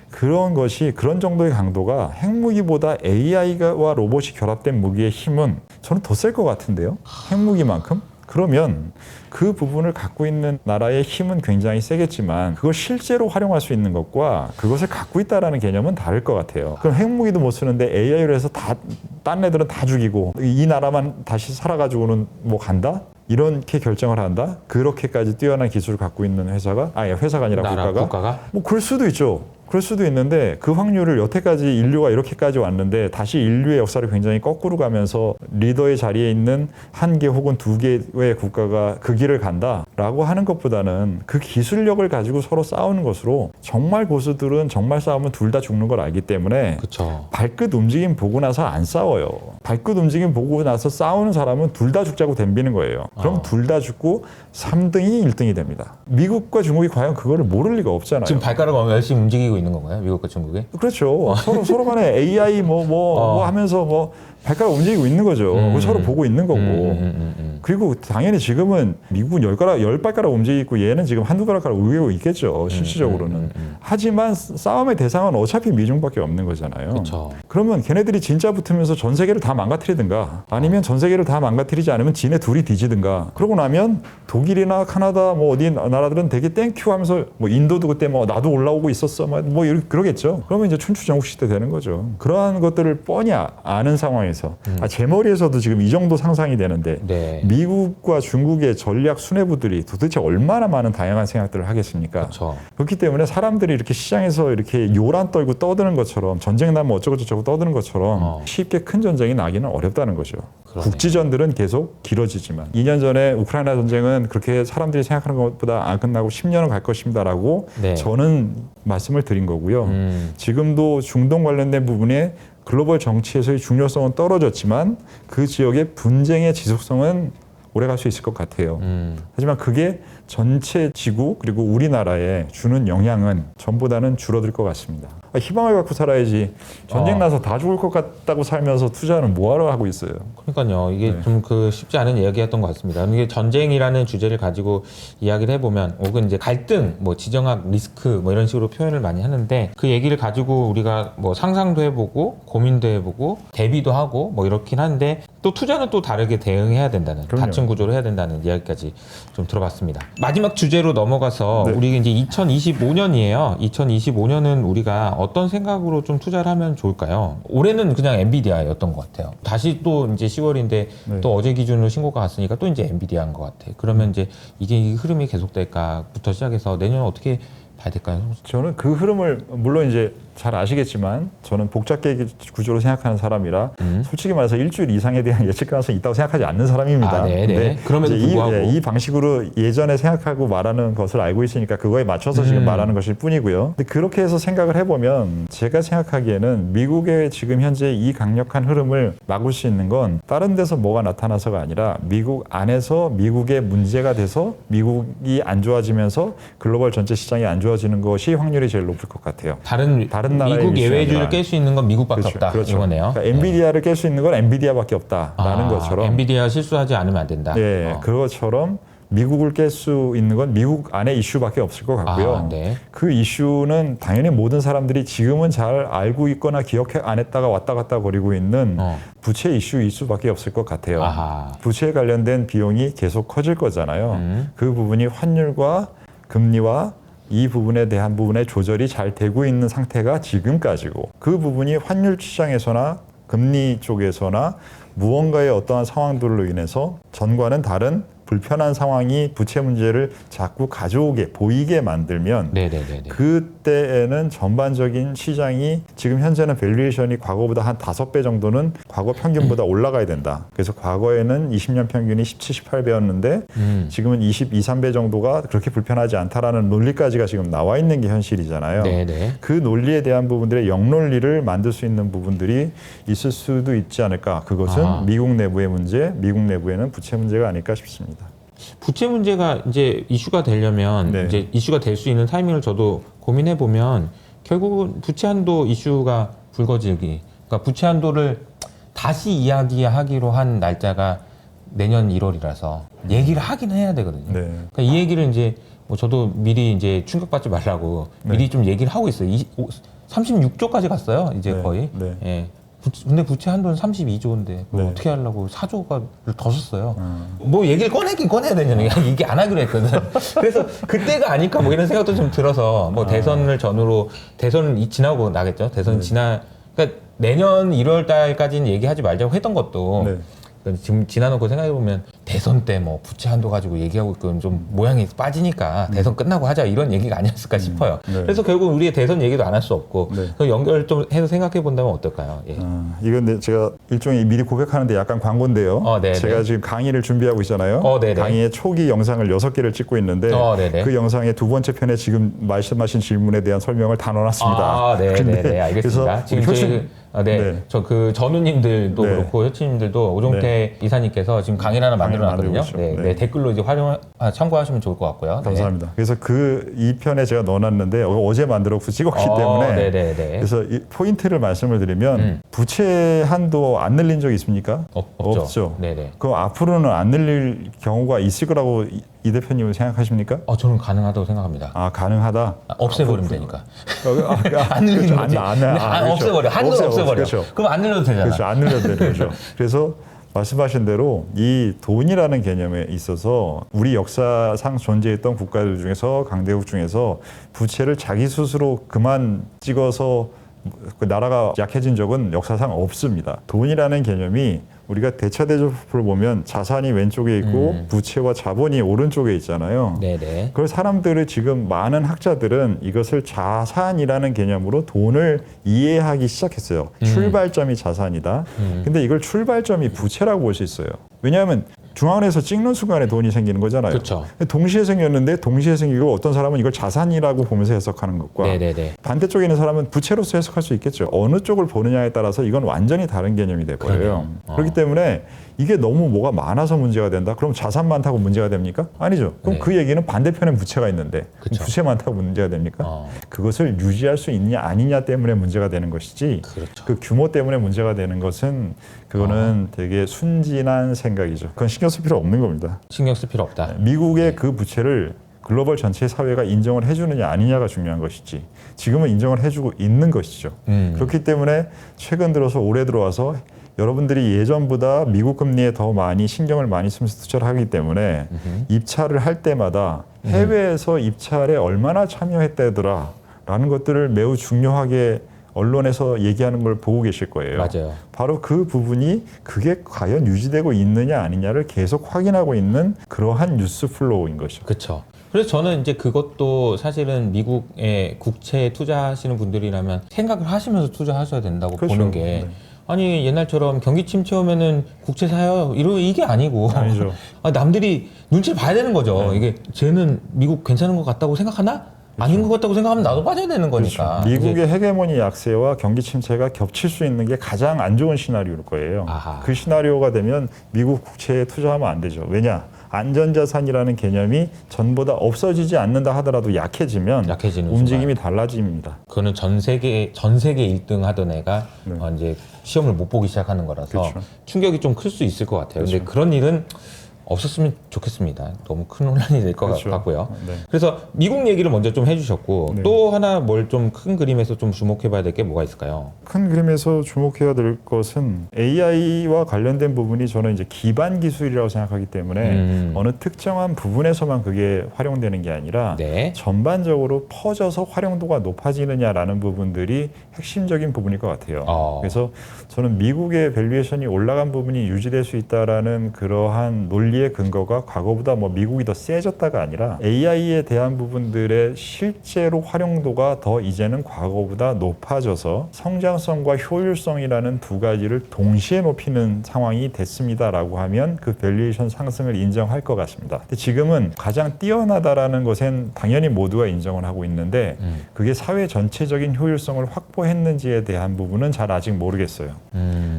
그런 것이 그런 정도의 강도가 핵무기보다 AI와 로봇이 결합된 무기의 힘은 저는 더 셀 것 같은데요. 핵무기만큼? 그러면 그 부분을 갖고 있는 나라의 힘은 굉장히 세겠지만 그걸 실제로 활용할 수 있는 것과 그것을 갖고 있다라는 개념은 다를 것 같아요. 그럼 핵무기도 못 쓰는데 AI로 해서 딴 애들은 다 죽이고 이 나라만 다시 살아가지고는 뭐 간다? 이렇게 결정을 한다? 그렇게까지 뛰어난 기술을 갖고 있는 회사가 회사가 아니라 국가가? 뭐 그럴 수도 있죠. 그럴 수도 있는데 그 확률을 여태까지 인류가 이렇게까지 왔는데 다시 인류의 역사를 굉장히 거꾸로 가면서 리더의 자리에 있는 한 개 혹은 두 개의 국가가 그 길을 간다라고 하는 것보다는 그 기술력을 가지고 서로 싸우는 것으로 정말 고수들은 정말 싸우면 둘 다 죽는 걸 알기 때문에 그쵸. 발끝 움직임 보고 나서 안 싸워요. 발끝 움직임 보고 나서 싸우는 사람은 둘 다 죽자고 덤비는 거예요. 그럼 둘 다 죽고 3등이 1등이 됩니다. 미국과 중국이 과연 그거를 모를 리가 없잖아요. 지금 발가락 열심히 움직이고 있는 건가요? 미국과 중국이? 그렇죠. 서로 간에 AI 뭐 하면서 뭐 발가락 움직이고 있는 거죠. 서로 보고 있는 거고. 그리고 당연히 지금은 미국은 10발가락 움직이고 얘는 지금 한두 발가락 움직이고 있겠죠. 실질적으로는. 하지만 싸움의 대상은 어차피 미중밖에 없는 거잖아요. 그쵸. 그러면 걔네들이 진짜 붙으면서 전 세계를 다 망가뜨리든가 아니면 전 세계를 다 망가뜨리지 않으면 지네 둘이 뒤지든가 그러고 나면 독일이나 카나다 뭐 어디 나라들은 되게 땡큐 하면서 뭐 인도도 그때 뭐 나도 올라오고 있었어 뭐 그러겠죠. 그러면 이제 춘추전국 시대 되는 거죠. 그러한 것들을 뻔히 아는 상황에서 제 머리에서도 지금 이 정도 상상이 되는데 네. 미국과 중국의 전략 수뇌부들이 도대체 얼마나 많은 다양한 생각들을 하겠습니까? 그쵸. 그렇기 때문에 사람들이 이렇게 시장에서 이렇게 요란 떨고 떠드는 것처럼 전쟁 나면 어쩌고저쩌고 떠드는 것처럼 쉽게 큰 전쟁이 나기는 어렵다는 거죠. 그러네요. 국지전들은 계속 길어지지만 2년 전에 우크라이나 전쟁은 그렇게 사람들이 생각하는 것보다 안 끝나고 10년은 갈 것입니다라고 네. 저는 말씀을 드린 거고요. 지금도 중동 관련된 부분에 글로벌 정치에서의 중요성은 떨어졌지만 그 지역의 분쟁의 지속성은 오래 갈 수 있을 것 같아요. 하지만 그게 전체 지구 그리고 우리나라에 주는 영향은 전보다는 줄어들 것 같습니다. 희망을 갖고 살아야지 전쟁 나서 다 죽을 것 같다고 살면서 투자는 뭐하러 하고 있어요. 그러니까요. 이게 네. 좀 쉽지 않은 이야기였던 것 같습니다. 이게 전쟁이라는 주제를 가지고 이야기를 해보면 혹은 이제 갈등, 뭐 지정학 리스크 뭐 이런 식으로 표현을 많이 하는데 그 얘기를 가지고 우리가 뭐 상상도 해보고 고민도 해보고 대비도 하고 뭐 이렇긴 한데 또 투자는 또 다르게 대응해야 된다는 그럼요. 닫힌 구조로 해야 된다는 이야기까지 좀 들어봤습니다. 마지막 주제로 넘어가서 네. 우리 이제 2025년이에요. 2025년은 우리가 어떤 생각으로 좀 투자를 하면 좋을까요? 올해는 그냥 엔비디아였던 것 같아요. 다시 또 이제 10월인데 네. 또 어제 기준으로 신고가 갔으니까 또 이제 엔비디아인 것 같아. 그러면 이제 이게 이 흐름이 계속될까부터 시작해서 내년에 어떻게 봐야 될까요? 저는 그 흐름을 물론 이제 잘 아시겠지만 저는 복잡계 구조로 생각하는 사람이라 솔직히 말해서 일주일 이상에 대한 예측 가능성이 있다고 생각하지 않는 사람입니다. 네네. 그럼에도 이제 불구하고 이 방식으로 예전에 생각하고 말하는 것을 알고 있으니까 그거에 맞춰서 지금 말하는 것일 뿐이고요. 근데 그렇게 해서 생각을 해보면 제가 생각하기에는 미국의 지금 현재 이 강력한 흐름을 막을 수 있는 건 다른 데서 뭐가 나타나서가 아니라 미국 안에서 미국의 문제가 돼서 미국이 안 좋아지면서 글로벌 전체 시장이 안 좋아지는 것이 확률이 제일 높을 것 같아요. 다른 나라의 미국 이슈가 예외주를 아니라. 깰 수 있는 건 미국밖에 없다. 이거네요. 그러니까 엔비디아를 깰 수 있는 건 엔비디아밖에 없다라는 것처럼. 엔비디아 실수하지 않으면 안 된다. 네, 그것처럼 미국을 깰 수 있는 건 미국 안에 이슈밖에 없을 것 같고요. 네. 그 이슈는 당연히 모든 사람들이 지금은 잘 알고 있거나 기억 안 했다가 왔다 갔다 거리고 있는 부채 이슈일 수밖에 없을 것 같아요. 부채에 관련된 비용이 계속 커질 거잖아요. 그 부분이 환율과 금리와 이 부분에 대한 부분의 조절이 잘 되고 있는 상태가 지금까지고 그 부분이 환율 시장에서나 금리 쪽에서나 무언가의 어떠한 상황들로 인해서 전과는 다른 불편한 상황이 부채 문제를 자꾸 가져오게 보이게 만들면 그때에는 전반적인 시장이 지금 현재는 밸류에이션이 과거보다 한 5배 정도는 과거 평균보다 올라가야 된다. 그래서 과거에는 20년 평균이 17, 18배였는데 지금은 22, 3배 정도가 그렇게 불편하지 않다라는 논리까지가 지금 나와 있는 게 현실이잖아요. 그 논리에 대한 부분들의 역논리를 만들 수 있는 부분들이 있을 수도 있지 않을까. 그것은 미국 내부의 문제, 미국 내부에는 부채 문제가 아닐까 싶습니다. 부채 문제가 이제 이슈가 되려면 이제 이슈가 될 수 있는 타이밍을 저도 고민해 보면 결국은 부채 한도 이슈가 불거지기. 그러니까 부채 한도를 다시 이야기하기로 한 날짜가 내년 1월이라서 얘기를 하긴 해야 되거든요. 그러니까 이 얘기를 이제 뭐 저도 미리 이제 충격받지 말라고 미리 좀 얘기를 하고 있어요. 36조까지 갔어요. 이제 거의. 예. 근데 부채 한도는 32조인데 네. 어떻게 하려고 4조가 더 썼어요. 뭐 얘기를 꺼내긴 꺼내야 되냐는 얘기 안 하기로 했거든. 그래서 그때가 아닐까 뭐 이런 생각도 좀 들어서 뭐 대선을 전후로 대선은 지나고 나겠죠. 대선 그러니까 내년 1월 달까지는 얘기하지 말자고 했던 것도 네. 지금 지나놓고 생각해보면 대선 때 뭐 부채 한도 가지고 얘기하고 있건 좀 모양이 빠지니까 대선 끝나고 하자 이런 얘기가 아니었을까 싶어요. 네. 그래서 결국 우리의 대선 얘기도 안 할 수 없고 네. 그 연결 좀 해서 생각해 본다면 어떨까요? 예. 이건 네, 제가 일종의 미리 고백하는데 약간 광고인데요. 네네. 제가 지금 강의를 준비하고 있잖아요. 네네. 강의의 초기 영상을 6개를 찍고 있는데 네네. 그 영상의 두 번째 편에 지금 말씀하신 질문에 대한 설명을 다 넣어놨습니다. 네네네. 알겠습니다. 그래서 지금 효신, 네. 저 그 전우님들도 네. 그렇고 효치님들도 오종태 이사님께서 지금 강의를 하나 만들어놨거든요. 만들고 있죠. 네. 댓글로 이제 참고하시면 좋을 것 같고요. 감사합니다. 그래서 이 편에 제가 넣어놨는데 어제 만들어서 찍었기 때문에 네네네. 그래서 이 포인트를 말씀을 드리면 부채 한도 안 늘린 적 있습니까? 없죠. 네네. 그럼 앞으로는 안 늘릴 경우가 있을 거라고 이 대표님은 생각하십니까? 저는 가능하다고 생각합니다. 가능하다. 없애버리면 되니까. 안 늘리는 거지. 그렇죠. 없애버려. 한도 없애버려. 그렇죠. 그럼 안 늘려도 되잖아. 그렇죠. 안 늘려도 되는 거죠. 그래서 말씀하신 대로 이 돈이라는 개념에 있어서 우리 역사상 존재했던 국가들 중에서 강대국 중에서 부채를 자기 스스로 그만 찍어서 그 나라가 약해진 적은 역사상 없습니다. 돈이라는 개념이 우리가 대차대조법을 보면 자산이 왼쪽에 있고 부채와 자본이 오른쪽에 있잖아요. 네네. 그걸 사람들이 지금 많은 학자들은 이것을 자산이라는 개념으로 돈을 이해하기 시작했어요. 출발점이 자산이다. 근데 이걸 출발점이 부채라고 볼 수 있어요. 왜냐하면 중앙은행에서 찍는 순간에 돈이 생기는 거잖아요. 그렇죠. 동시에 생겼는데 동시에 생기고 어떤 사람은 이걸 자산이라고 보면서 해석하는 것과 네네네. 반대쪽에 있는 사람은 부채로서 해석할 수 있겠죠. 어느 쪽을 보느냐에 따라서 이건 완전히 다른 개념이 돼버려요. 그렇기 때문에 이게 너무 뭐가 많아서 문제가 된다? 그럼 자산 많다고 문제가 됩니까? 아니죠. 그럼 네. 그 얘기는 반대편에 부채가 있는데 그쵸. 부채 많다고 문제가 됩니까? 그것을 유지할 수 있냐 아니냐 때문에 문제가 되는 것이지 그렇죠. 그 규모 때문에 문제가 되는 것은 그거는 되게 순진한 생각이죠. 그건 신경 쓸 필요 없는 겁니다. 신경 쓸 필요 없다. 미국의 그 부채를 글로벌 전체 사회가 인정을 해주느냐 아니냐가 중요한 것이지 지금은 인정을 해주고 있는 것이죠. 그렇기 때문에 최근 들어서 올해 들어와서 여러분들이 예전보다 미국 금리에 더 많이 신경을 많이 쓰면서 투자를 하기 때문에 입찰을 할 때마다 해외에서 입찰에 얼마나 참여했다더라 라는 것들을 매우 중요하게 언론에서 얘기하는 걸 보고 계실 거예요. 맞아요. 바로 그 부분이 그게 과연 유지되고 있느냐 아니냐를 계속 확인하고 있는 그러한 뉴스 플로우인 것이죠. 그렇죠. 그래서 저는 이제 그것도 사실은 미국에 국채에 투자하시는 분들이라면 생각을 하시면서 투자하셔야 된다고 그렇죠. 보는 게 네. 아니 옛날처럼 경기 침체 오면은 국채 사요 이게 아니고 아니죠. 남들이 눈치를 봐야 되는 거죠. 이게 쟤는 미국 괜찮은 것 같다고 생각하나? 아닌 것 같다고 생각하면 나도 빠져야 되는 거니까. 그렇죠. 미국의 헤게모니 약세와 경기 침체가 겹칠 수 있는 게 가장 안 좋은 시나리오일 거예요. 아하. 그 시나리오가 되면 미국 국채에 투자하면 안 되죠. 왜냐? 안전자산이라는 개념이 전보다 없어지지 않는다 하더라도 약해지면 약해지는 움직임이 달라집니다. 그거는 전 세계 1등 하던 애가 이제 시험을 못 보기 시작하는 거라서 그렇죠. 충격이 좀 클 수 있을 것 같아요. 근데 그런 일은 없었으면 좋겠습니다. 너무 큰 혼란이 될 것 그렇죠. 같고요. 네. 그래서 미국 얘기를 먼저 좀 해주셨고 네. 또 하나 뭘 좀 큰 그림에서 좀 주목해봐야 될 게 뭐가 있을까요? 큰 그림에서 주목해야 될 것은 AI와 관련된 부분이 저는 이제 기반 기술이라고 생각하기 때문에 어느 특정한 부분에서만 그게 활용되는 게 아니라 네. 전반적으로 퍼져서 활용도가 높아지느냐라는 부분들이 핵심적인 부분일 것 같아요. 그래서 저는 미국의 밸류에이션이 올라간 부분이 유지될 수 있다라는 그러한 논리의 근거가 과거보다 뭐 미국이 더 세졌다가 아니라 AI에 대한 부분들의 실제로 활용도가 더 이제는 과거보다 높아져서 성장성과 효율성이라는 두 가지를 동시에 높이는 상황이 됐습니다라고 하면 그 밸류에이션 상승을 인정할 것 같습니다. 근데 지금은 가장 뛰어나다라는 것엔 당연히 모두가 인정을 하고 있는데 그게 사회 전체적인 효율성을 확보했는지에 대한 부분은 잘 아직 모르겠어요.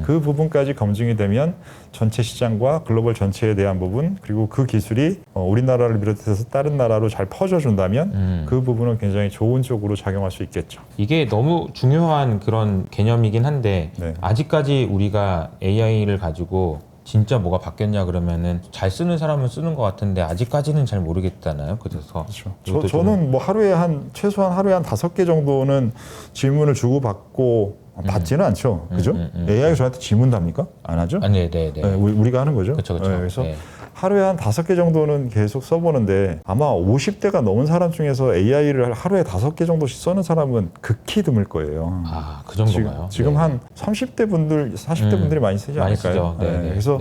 그 부분까지 검증이 되면 전체 시장과 글로벌 전체에 대한 부분 그리고 그 기술이 우리나라를 비롯해서 다른 나라로 잘 퍼져준다면 그 부분은 굉장히 좋은 쪽으로 작용할 수 있겠죠. 이게 너무 중요한 그런 개념이긴 한데 네. 아직까지 우리가 AI를 가지고 진짜 뭐가 바뀌었냐 그러면은 잘 쓰는 사람은 쓰는 것 같은데 아직까지는 잘 모르겠잖아요. 그래서 그렇죠. 저는 뭐 최소한 하루에 한 5개 정도는 질문을 주고받고 받지는 않죠. 그죠? AI가 저한테 질문도 합니까? 안 하죠? 네. 우리가 하는 거죠. 그렇죠. 그래서 하루에 한 5개 정도는 계속 써보는데 아마 50대가 넘은 사람 중에서 AI를 하루에 5개 정도씩 쓰는 사람은 극히 드물 거예요. 아, 그 정도가요? 지금 한 30대 분들, 40대 분들이 많이 쓰지 않을까요? 그래서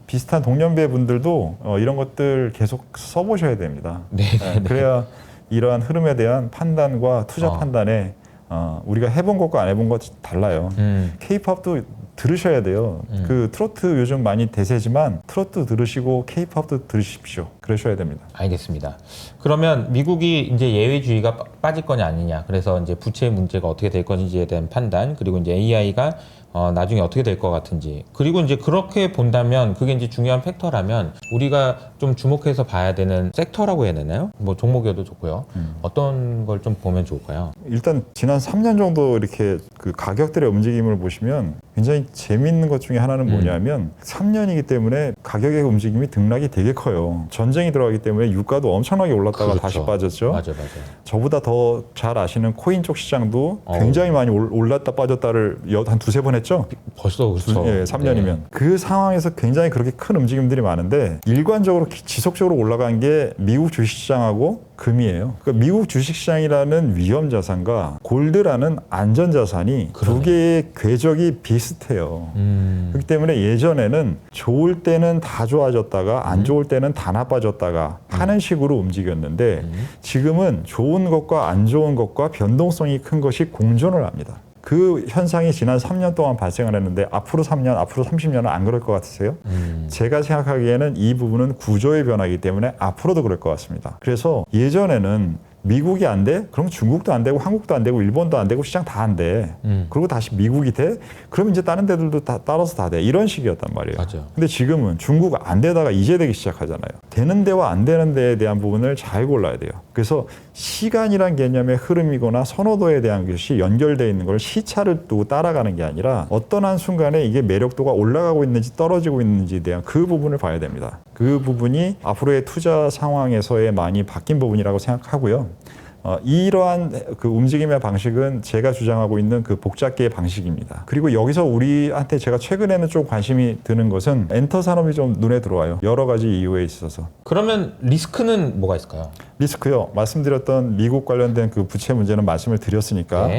비슷한 동년배 분들도 이런 것들 계속 써보셔야 됩니다. 그래야 이러한 흐름에 대한 판단과 투자 판단에 우리가 해본 것과 안 해본 것 달라요. K-팝도 들으셔야 돼요. 그 트로트 요즘 많이 대세지만 트로트 들으시고 K-팝도 들으십시오. 그러셔야 됩니다. 알겠습니다. 그러면 미국이 이제 예외주의가 빠질 거냐 아니냐, 그래서 이제 부채 문제가 어떻게 될 건지에 대한 판단, 그리고 이제 AI가 나중에 어떻게 될 것 같은지, 그리고 이제 그렇게 본다면 그게 이제 중요한 팩터라면 우리가 좀 주목해서 봐야 되는 섹터라고 해야 되나요? 뭐 종목이어도 좋고요. 어떤 걸 좀 보면 좋을까요? 일단 지난 3년 정도 이렇게 그 가격들의 움직임을 보시면 굉장히 재미있는 것 중에 하나는 뭐냐면 3년이기 때문에 가격의 움직임이 등락이 되게 커요. 전쟁이 들어가기 때문에 유가도 엄청나게 올랐다가 다시 빠졌죠. 맞아. 저보다 더 잘 아시는 코인 쪽 시장도 굉장히 많이 올랐다 빠졌다를 한 2-3번 했죠. 벌써 그렇죠. 3년이면. 그 상황에서 굉장히 그렇게 큰 움직임들이 많은데 일관적으로 지속적으로 올라간 게 미국 주식시장하고 금이에요. 그러니까 미국 주식시장이라는 위험자산과 골드라는 안전자산이 두 개의 궤적이 비슷해요. 그렇기 때문에 예전에는 좋을 때는 다 좋아졌다가 안 좋을 때는 다 나빠졌다가 하는 식으로 움직였는데 지금은 좋은 것과 안 좋은 것과 변동성이 큰 것이 공존을 합니다. 그 현상이 지난 3년 동안 발생을 했는데 앞으로 3년, 앞으로 30년은 안 그럴 것 같으세요? 제가 생각하기에는 이 부분은 구조의 변화이기 때문에 앞으로도 그럴 것 같습니다. 그래서 예전에는 미국이 안 돼? 그럼 중국도 안 되고 한국도 안 되고 일본도 안 되고 시장 다 안 돼. 그리고 다시 미국이 돼? 그럼 이제 다른 데들도 다 따라서 다 돼. 이런 식이었단 말이에요. 맞아요. 근데 지금은 중국 안 되다가 이제 되기 시작하잖아요. 되는 데와 안 되는 데에 대한 부분을 잘 골라야 돼요. 그래서 시간이란 개념의 흐름이거나 선호도에 대한 것이 연결되어 있는 걸 시차를 두고 따라가는 게 아니라 어떤 한 순간에 이게 매력도가 올라가고 있는지 떨어지고 있는지에 대한 그 부분을 봐야 됩니다. 그 부분이 앞으로의 투자 상황에서의 많이 바뀐 부분이라고 생각하고요. 이러한 그 움직임의 방식은 제가 주장하고 있는 그 복잡계의 방식입니다. 그리고 여기서 우리한테 제가 최근에는 좀 관심이 드는 것은 엔터 산업이 좀 눈에 들어와요. 여러 가지 이유에 있어서. 그러면 리스크는 뭐가 있을까요? 리스크요. 말씀드렸던 미국 관련된 그 부채 문제는 말씀을 드렸으니까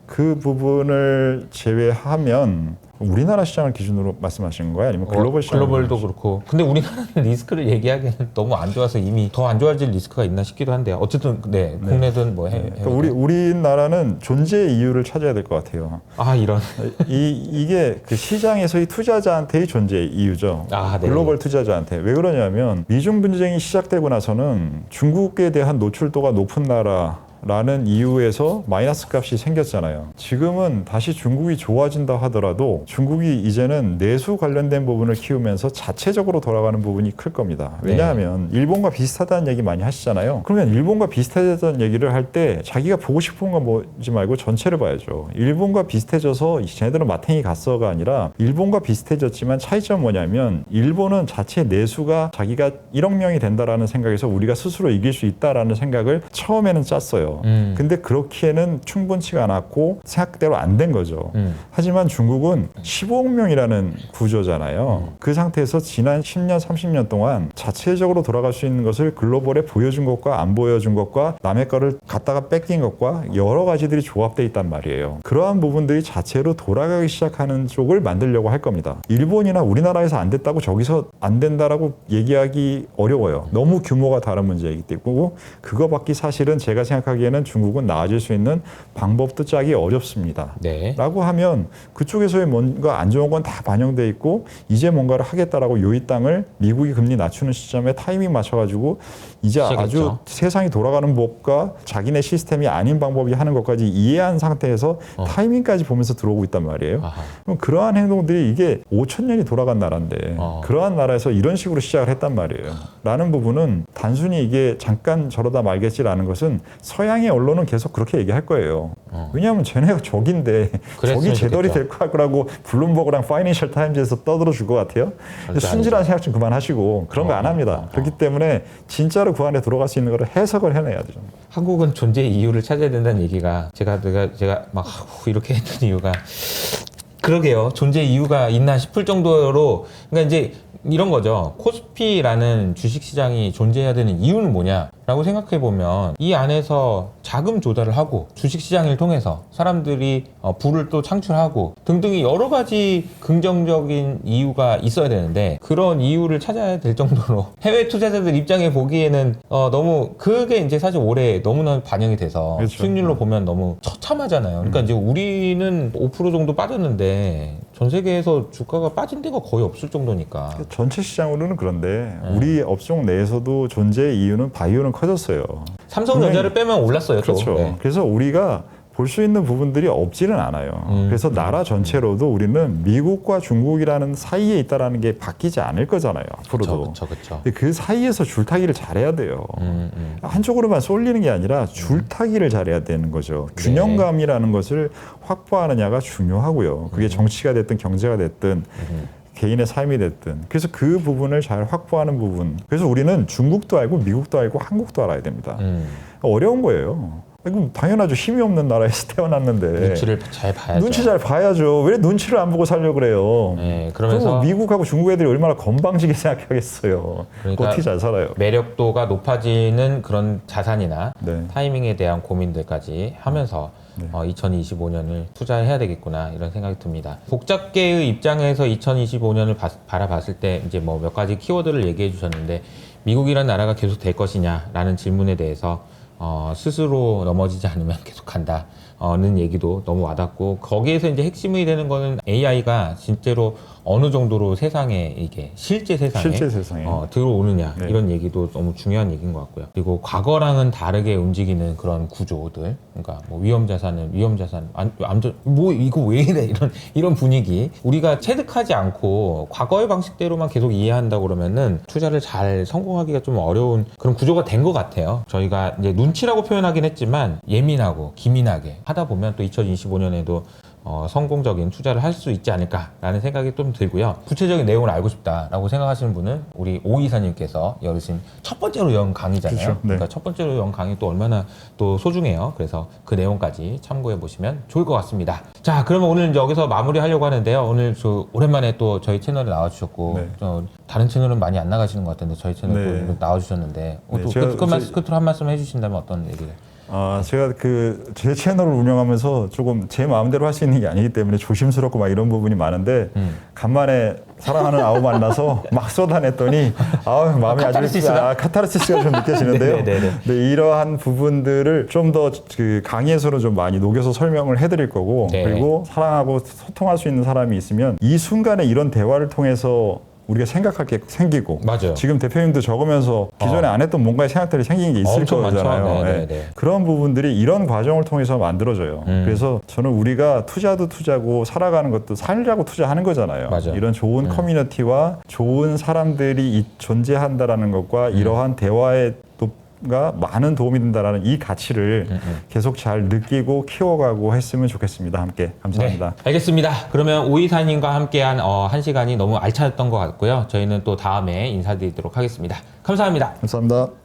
그 부분을 제외하면 우리나라 시장을 기준으로 말씀하시는 거예요? 아니면 글로벌 시장? 글로벌도 그렇고. 근데 우리나라는 리스크를 얘기하기에는 너무 안 좋아서 이미 더 안 좋아질 리스크가 있나 싶기도 한데요. 어쨌든 국내든 뭐 그러니까 우리나라는 존재의 이유를 찾아야 될 것 같아요. 이런. 이게 그 시장에서의 투자자한테의 존재의 이유죠. 글로벌 투자자한테. 왜 그러냐면 미중 분쟁이 시작되고 나서는 중국에 대한 노출도가 높은 나라라는 이유에서 마이너스 값이 생겼잖아요. 지금은 다시 중국이 좋아진다 하더라도 중국이 이제는 내수 관련된 부분을 키우면서 자체적으로 돌아가는 부분이 클 겁니다. 왜냐하면 일본과 비슷하다는 얘기 많이 하시잖아요. 그러면 일본과 비슷하다는 얘기를 할 때 자기가 보고 싶은 건 뭐지 말고 전체를 봐야죠. 일본과 비슷해져서 쟤네들은 마탱이 갔어가 아니라 일본과 비슷해졌지만 차이점은 뭐냐면 일본은 자체 내수가 자기가 1억 명이 된다라는 생각에서 우리가 스스로 이길 수 있다라는 생각을 처음에는 짰어요. 근데 그렇기에는 충분치가 않았고 생각대로 안 된 거죠. 하지만 중국은 15억 명이라는 구조잖아요. 그 상태에서 지난 10년, 30년 동안 자체적으로 돌아갈 수 있는 것을 글로벌에 보여준 것과 안 보여준 것과 남의 거를 갖다가 뺏긴 것과 여러 가지들이 조합되어 있단 말이에요. 그러한 부분들이 자체로 돌아가기 시작하는 쪽을 만들려고 할 겁니다. 일본이나 우리나라에서 안 됐다고 저기서 안 된다라고 얘기하기 어려워요. 너무 규모가 다른 문제이기 때문에 그거밖에 사실은 제가 생각하기에는 중국은 나아질 수 있는 방법도 짜기 어렵습니다. 라고 하면 그쪽에서의 뭔가 안 좋은 건 다 반영돼 있고 이제 뭔가를 하겠다라고 요이 땅을 미국이 금리 낮추는 시점에 타이밍 맞춰가지고 이제 시작했죠. 아주 세상이 돌아가는 법과 자기네 시스템이 아닌 방법이 하는 것까지 이해한 상태에서 타이밍까지 보면서 들어오고 있단 말이에요. 그럼 그러한 행동들이 이게 5,000년이 돌아간 나라인데 그러한 나라에서 이런 식으로 시작을 했단 말이에요. 라는 부분은 단순히 이게 잠깐 저러다 말겠지라는 것은 서양 서양의 언론은 계속 그렇게 얘기할 거예요. 왜냐하면 쟤네가 적인데 적이 제대로 될 거라고 블룸버그랑 파이낸셜 타임즈에서 떠들어 줄 것 같아요. 순진한 생각 좀 그만하시고 그런 거 안 합니다. 그렇기 때문에 진짜로 그 안에 들어갈 수 있는 거를 해석을 해내야죠. 한국은 존재의 이유를 찾아야 된다는 얘기가 제가 막 이렇게 했던 이유가 그러게요. 존재의 이유가 있나 싶을 정도로 그러니까 이제 이런 거죠. 코스피라는 주식시장이 존재해야 되는 이유는 뭐냐라고 생각해 보면 이 안에서 자금 조달을 하고 주식시장을 통해서 사람들이 부를 또 창출하고 등등이 여러 가지 긍정적인 이유가 있어야 되는데 그런 이유를 찾아야 될 정도로 해외 투자자들 입장에 보기에는 너무 그게 이제 사실 올해 너무나 반영이 돼서 그렇죠. 수익률로 보면 너무 처참하잖아요. 그러니까 이제 우리는 5% 정도 빠졌는데 전 세계에서 주가가 빠진 데가 거의 없을 정도니까. 전체 시장으로는 그런데 우리 업종 내에서도 존재의 이유는 바이오는 커졌어요. 삼성전자를 빼면 올랐어요. 그렇죠. 또. 네. 그래서 우리가 볼 수 있는 부분들이 없지는 않아요. 그래서 나라 전체로도 우리는 미국과 중국이라는 사이에 있다라는 게 바뀌지 않을 거잖아요. 앞으로도. 그렇죠. 근데 그 사이에서 줄타기를 잘해야 돼요. 한쪽으로만 쏠리는 게 아니라 줄타기를 잘해야 되는 거죠. 균형감이라는 것을 확보하느냐가 중요하고요. 그게 정치가 됐든 경제가 됐든 개인의 삶이 됐든. 그래서 그 부분을 잘 확보하는 부분. 그래서 우리는 중국도 알고 미국도 알고 한국도 알아야 됩니다. 어려운 거예요. 이거 당연하죠. 힘이 없는 나라에서 태어났는데 눈치를 잘 봐야죠. 눈치 잘 봐야죠. 왜 눈치를 안 보고 살려고 그래요? 네, 그러면서 미국하고 중국 애들이 얼마나 건방지게 생각하겠어요. 그러니까 어떻게 잘 살아요? 매력도가 높아지는 그런 자산이나 네. 타이밍에 대한 고민들까지 하면서 2025년을 투자해야 되겠구나 이런 생각이 듭니다. 복잡계의 입장에서 2025년을 바라봤을 때 이제 뭐 몇 가지 키워드를 얘기해 주셨는데 미국이라는 나라가 계속 될 것이냐라는 질문에 대해서 스스로 넘어지지 않으면 계속 간다는 얘기도 너무 와닿고 거기에서 이제 핵심이 되는 거는 AI가 진짜로 어느 정도로 세상에 이게 실제 세상에 들어오느냐 네. 이런 얘기도 너무 중요한 얘기인 것 같고요. 그리고 과거랑은 다르게 움직이는 그런 구조들, 그러니까 뭐 위험자산은 위험자산, 아무튼 뭐 이거 왜 이래 이런 분위기 우리가 체득하지 않고 과거의 방식대로만 계속 이해한다 그러면은 투자를 잘 성공하기가 좀 어려운 그런 구조가 된 것 같아요. 저희가 이제 눈치라고 표현하긴 했지만 예민하고 기민하게 하다 보면 또 2025년에도 성공적인 투자를 할 수 있지 않을까라는 생각이 좀 들고요. 구체적인 내용을 알고 싶다라고 생각하시는 분은 우리 오 이사님께서 열으신 첫 번째로 연 강의잖아요. 그렇죠. 네. 그러니까 첫 번째로 연 강의 또 얼마나 또 소중해요. 그래서 그 내용까지 참고해 보시면 좋을 것 같습니다. 자, 그러면 오늘 이제 여기서 마무리하려고 하는데요. 오늘 오랜만에 또 저희 채널에 나와주셨고 네. 다른 채널은 많이 안 나가시는 것 같은데 저희 채널 또 나와주셨는데 또 끝으로 한 말씀 해주신다면 어떤 얘기를? 제가 제 채널을 운영하면서 조금 제 마음대로 할 수 있는 게 아니기 때문에 조심스럽고 막 이런 부분이 많은데 간만에 사랑하는 아우 만나서 막 쏟아냈더니 마음이 카타르시스가 좀 느껴지는데요. 네, 이러한 부분들을 좀 더 강의에서는 좀 많이 녹여서 설명을 해드릴 거고 그리고 사랑하고 소통할 수 있는 사람이 있으면 이 순간에 이런 대화를 통해서 우리가 생각할 게 생기고 맞아요. 지금 대표님도 적으면서 기존에 안 했던 뭔가의 생각들이 생긴 게 있을 거잖아요. 네. 그런 부분들이 이런 과정을 통해서 만들어져요. 그래서 저는 우리가 투자도 투자고 살아가는 것도 살려고 투자하는 거잖아요. 맞아요. 이런 좋은 커뮤니티와 좋은 사람들이 존재한다라는 것과 이러한 대화에 가 많은 도움이 된다라는 이 가치를 계속 잘 느끼고 키워가고 했으면 좋겠습니다. 함께 감사합니다. 네, 알겠습니다. 그러면 오 이사님과 함께한 1시간이 너무 알찼던 것 같고요. 저희는 또 다음에 인사드리도록 하겠습니다. 감사합니다. 감사합니다.